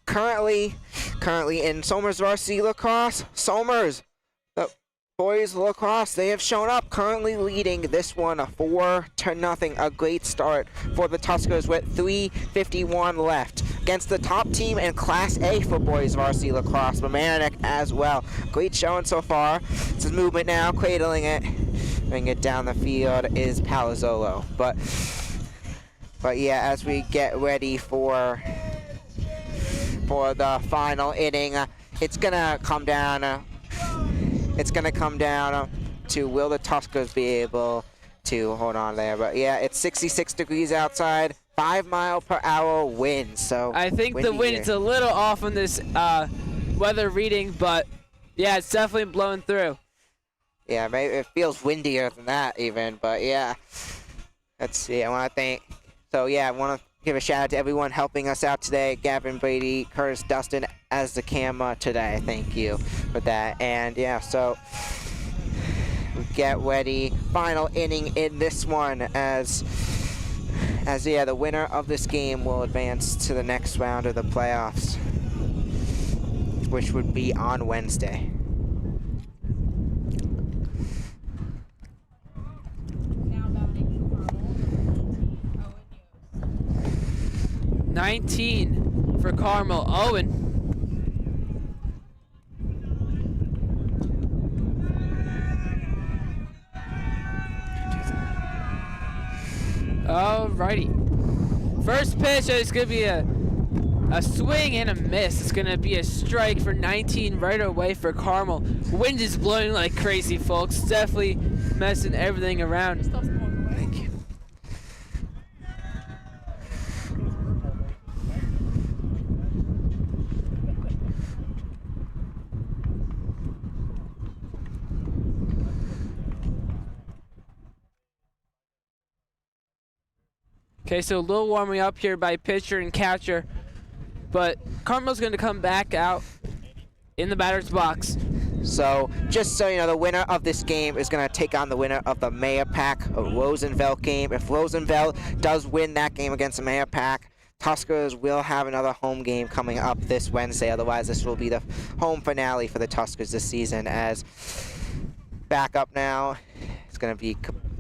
Currently in Somers Varsity Lacrosse, Somers, the boys lacrosse, they have shown up, currently leading this one 4-0. A great start for the Tuskers with 3:51 left. Against the top team in Class A for boys varsity lacrosse, Mamaroneck as well. Great showing so far. It's his movement now, cradling it. Bring it down the field is Palazzolo. But yeah, as we get ready for the final inning, it's gonna come down. It's gonna come down to will the Tuskers be able to hold on there? But yeah, it's 66 degrees outside. 5-mile-per-hour wind, so I think the wind's a little off on this weather reading, but yeah, it's definitely blowing through. Yeah, maybe it feels windier than that even, but yeah. Let's see, I want to thank give a shout out to everyone helping us out today. Gavin, Brady, Curtis, Dustin as the camera today. Thank you for that. And yeah, so get ready. Final inning in this one as yeah, the winner of this game will advance to the next round of the playoffs, which would be on Wednesday. Now batting for Carmel, 19 for Carmel. Owen. Alrighty. First pitch is going to be a swing and a miss. It's going to be a strike for 19 right away for Carmel. Wind is blowing like crazy, folks. Definitely messing everything around. Thank you. Okay, so a little warming up here by pitcher and catcher, but Carmel's going to come back out in the batter's box. So, just so you know, the winner of this game is going to take on the winner of the Mayor Pack Rosenville game. If Rosenville does win that game against the Mayor Pack, Tuskers will have another home game coming up this Wednesday. Otherwise, this will be the home finale for the Tuskers this season. As back up now, it's going to be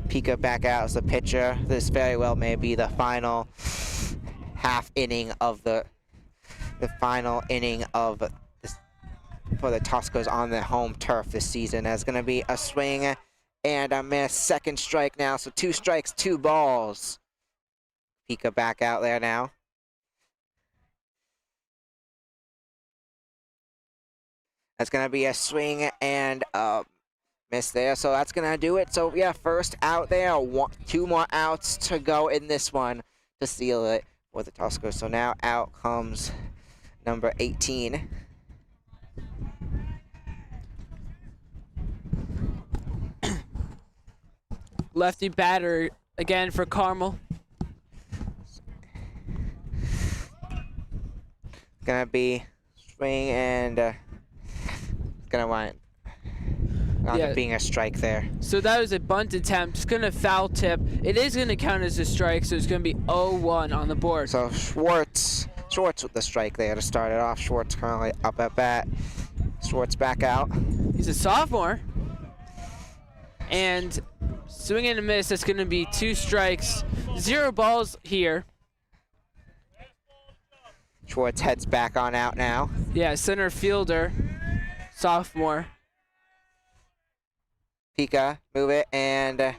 Pika back out as the pitcher. This very well may be the final half inning of the final inning of this, for the Tuskers on their home turf this season. There's going to be a swing and a miss. Second strike now, so 2 strikes, 2 balls. Pika back out there now. That's going to be a swing and a miss there, so that's gonna do it. So yeah, first out there, 2 more outs to go in this one to seal it for the Tuskers. So now out comes number 18. Lefty batter again for Carmel. Gonna be swing and gonna want being a strike there. So that was a bunt attempt. It's going to foul tip. It is going to count as a strike, so it's going to be 0-1 on the board. So Schwartz with the strike there to start it off. Schwartz currently up at bat. Schwartz back out. He's a sophomore. And swing and a miss. That's going to be 2 strikes. 0 balls here. Schwartz heads back on out now. Yeah, center fielder, sophomore. Pika, move it, and yeah,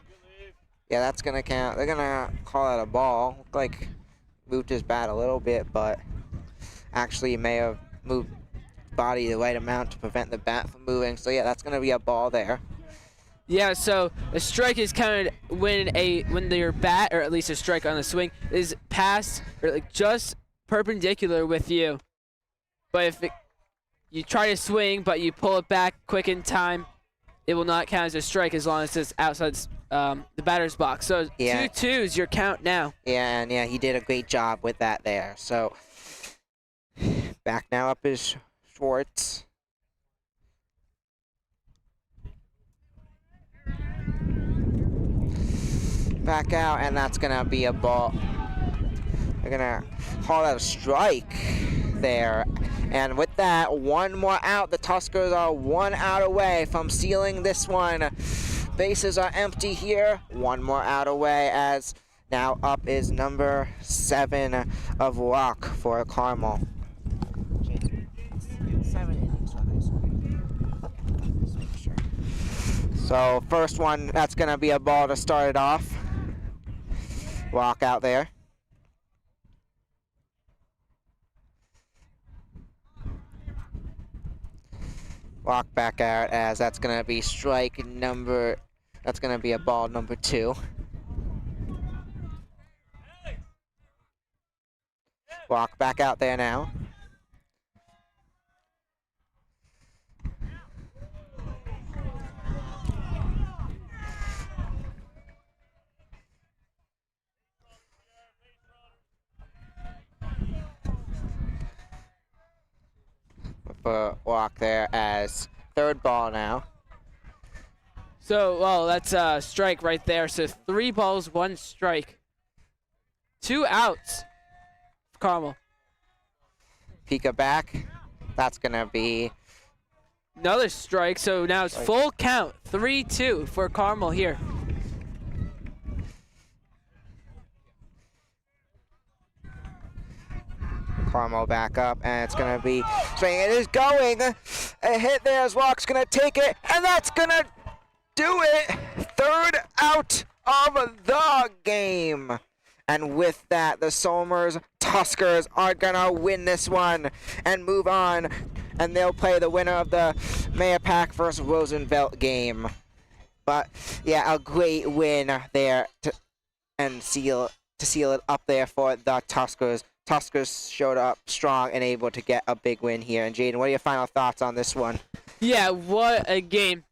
that's gonna count. They're gonna call it a ball. Looked like moved his bat a little bit, but actually may have moved body the right amount to prevent the bat from moving. So yeah, that's gonna be a ball there. Yeah, so a strike is counted when your bat, or at least a strike on the swing, is past or like just perpendicular with you. But if you try to swing but you pull it back quick in time, it will not count as a strike as long as it's outside the batter's box. So yeah. 2-2 is your count now. Yeah, and yeah, he did a great job with that there. So back now up is Schwartz. Back out, and that's gonna be a ball. They're gonna call that a strike there. And with that, 1 more out. The Tuskers are 1 out away from sealing this one. Bases are empty here. 1 more out away, as now up is number 7 of Rock for Carmel. 7 innings for this one. So first one, that's gonna be a ball to start it off. Rock out there. Walk back out, as that's going to be strike number, that's going to be a ball number 2. Walk back out there now. for walk there as third ball now. So, well, that's a strike right there. So 3 balls, 1 strike. 2 outs for Carmel. Pika back. That's going to be Another strike. So now it's full count. 3-2 for Carmel here. Carmel back up, and it's going to be swinging. It is going. A hit there as Locke's going to take it, and that's going to do it. Third out of the game. And with that, the Somers Tuskers are going to win this one and move on. And they'll play the winner of the Mayapack versus Roosevelt game. But, yeah, a great win there to seal it up there for the Tuskers. Tuskers showed up strong and able to get a big win here. And Jayden, what are your final thoughts on this one? Yeah, what a game.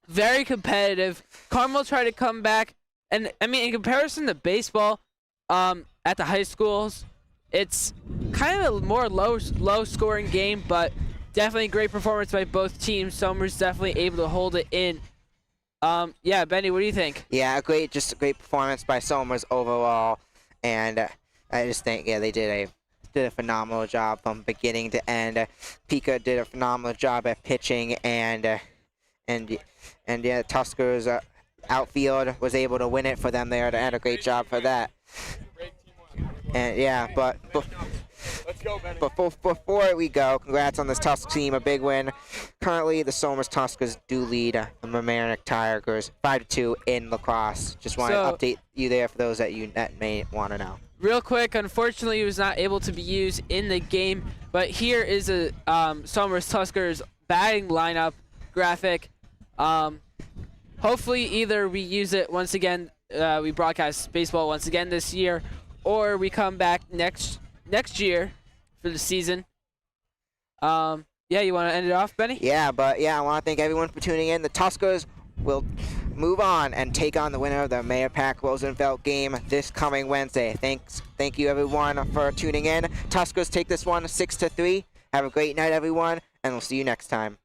Very competitive. Carmel tried to come back. And, I mean, in comparison to baseball, at the high schools, it's kind of a more low-scoring game, but definitely great performance by both teams. Somers definitely able to hold it in. Yeah, Benny, what do you think? Yeah, just a great performance by Somers overall. And I just think, yeah, they did a phenomenal job from beginning to end. Pika did a phenomenal job at pitching, and yeah, Tuskers outfield was able to win it for them there. They had a great job for that. And yeah, but before we go, congrats on this Tusk team, a big win. Currently, the Somers Tuskers do lead the Mamaroneck Tigers 5-2 in lacrosse. Just wanted to update you there for those that may want to know. Real quick, unfortunately, he was not able to be used in the game, but here is a Somers Tuskers batting lineup graphic. Hopefully, either we use it once again, we broadcast baseball once again this year, or we come back next year for the season. Yeah, you want to end it off, Benny? Yeah, but yeah, I want to thank everyone for tuning in. The Tuskers will move on and take on the winner of the Mayapack Roosevelt game this coming Wednesday. Thank you everyone for tuning in. Tuskers take this one 6-3. Have a great night, everyone, and we'll see you next time.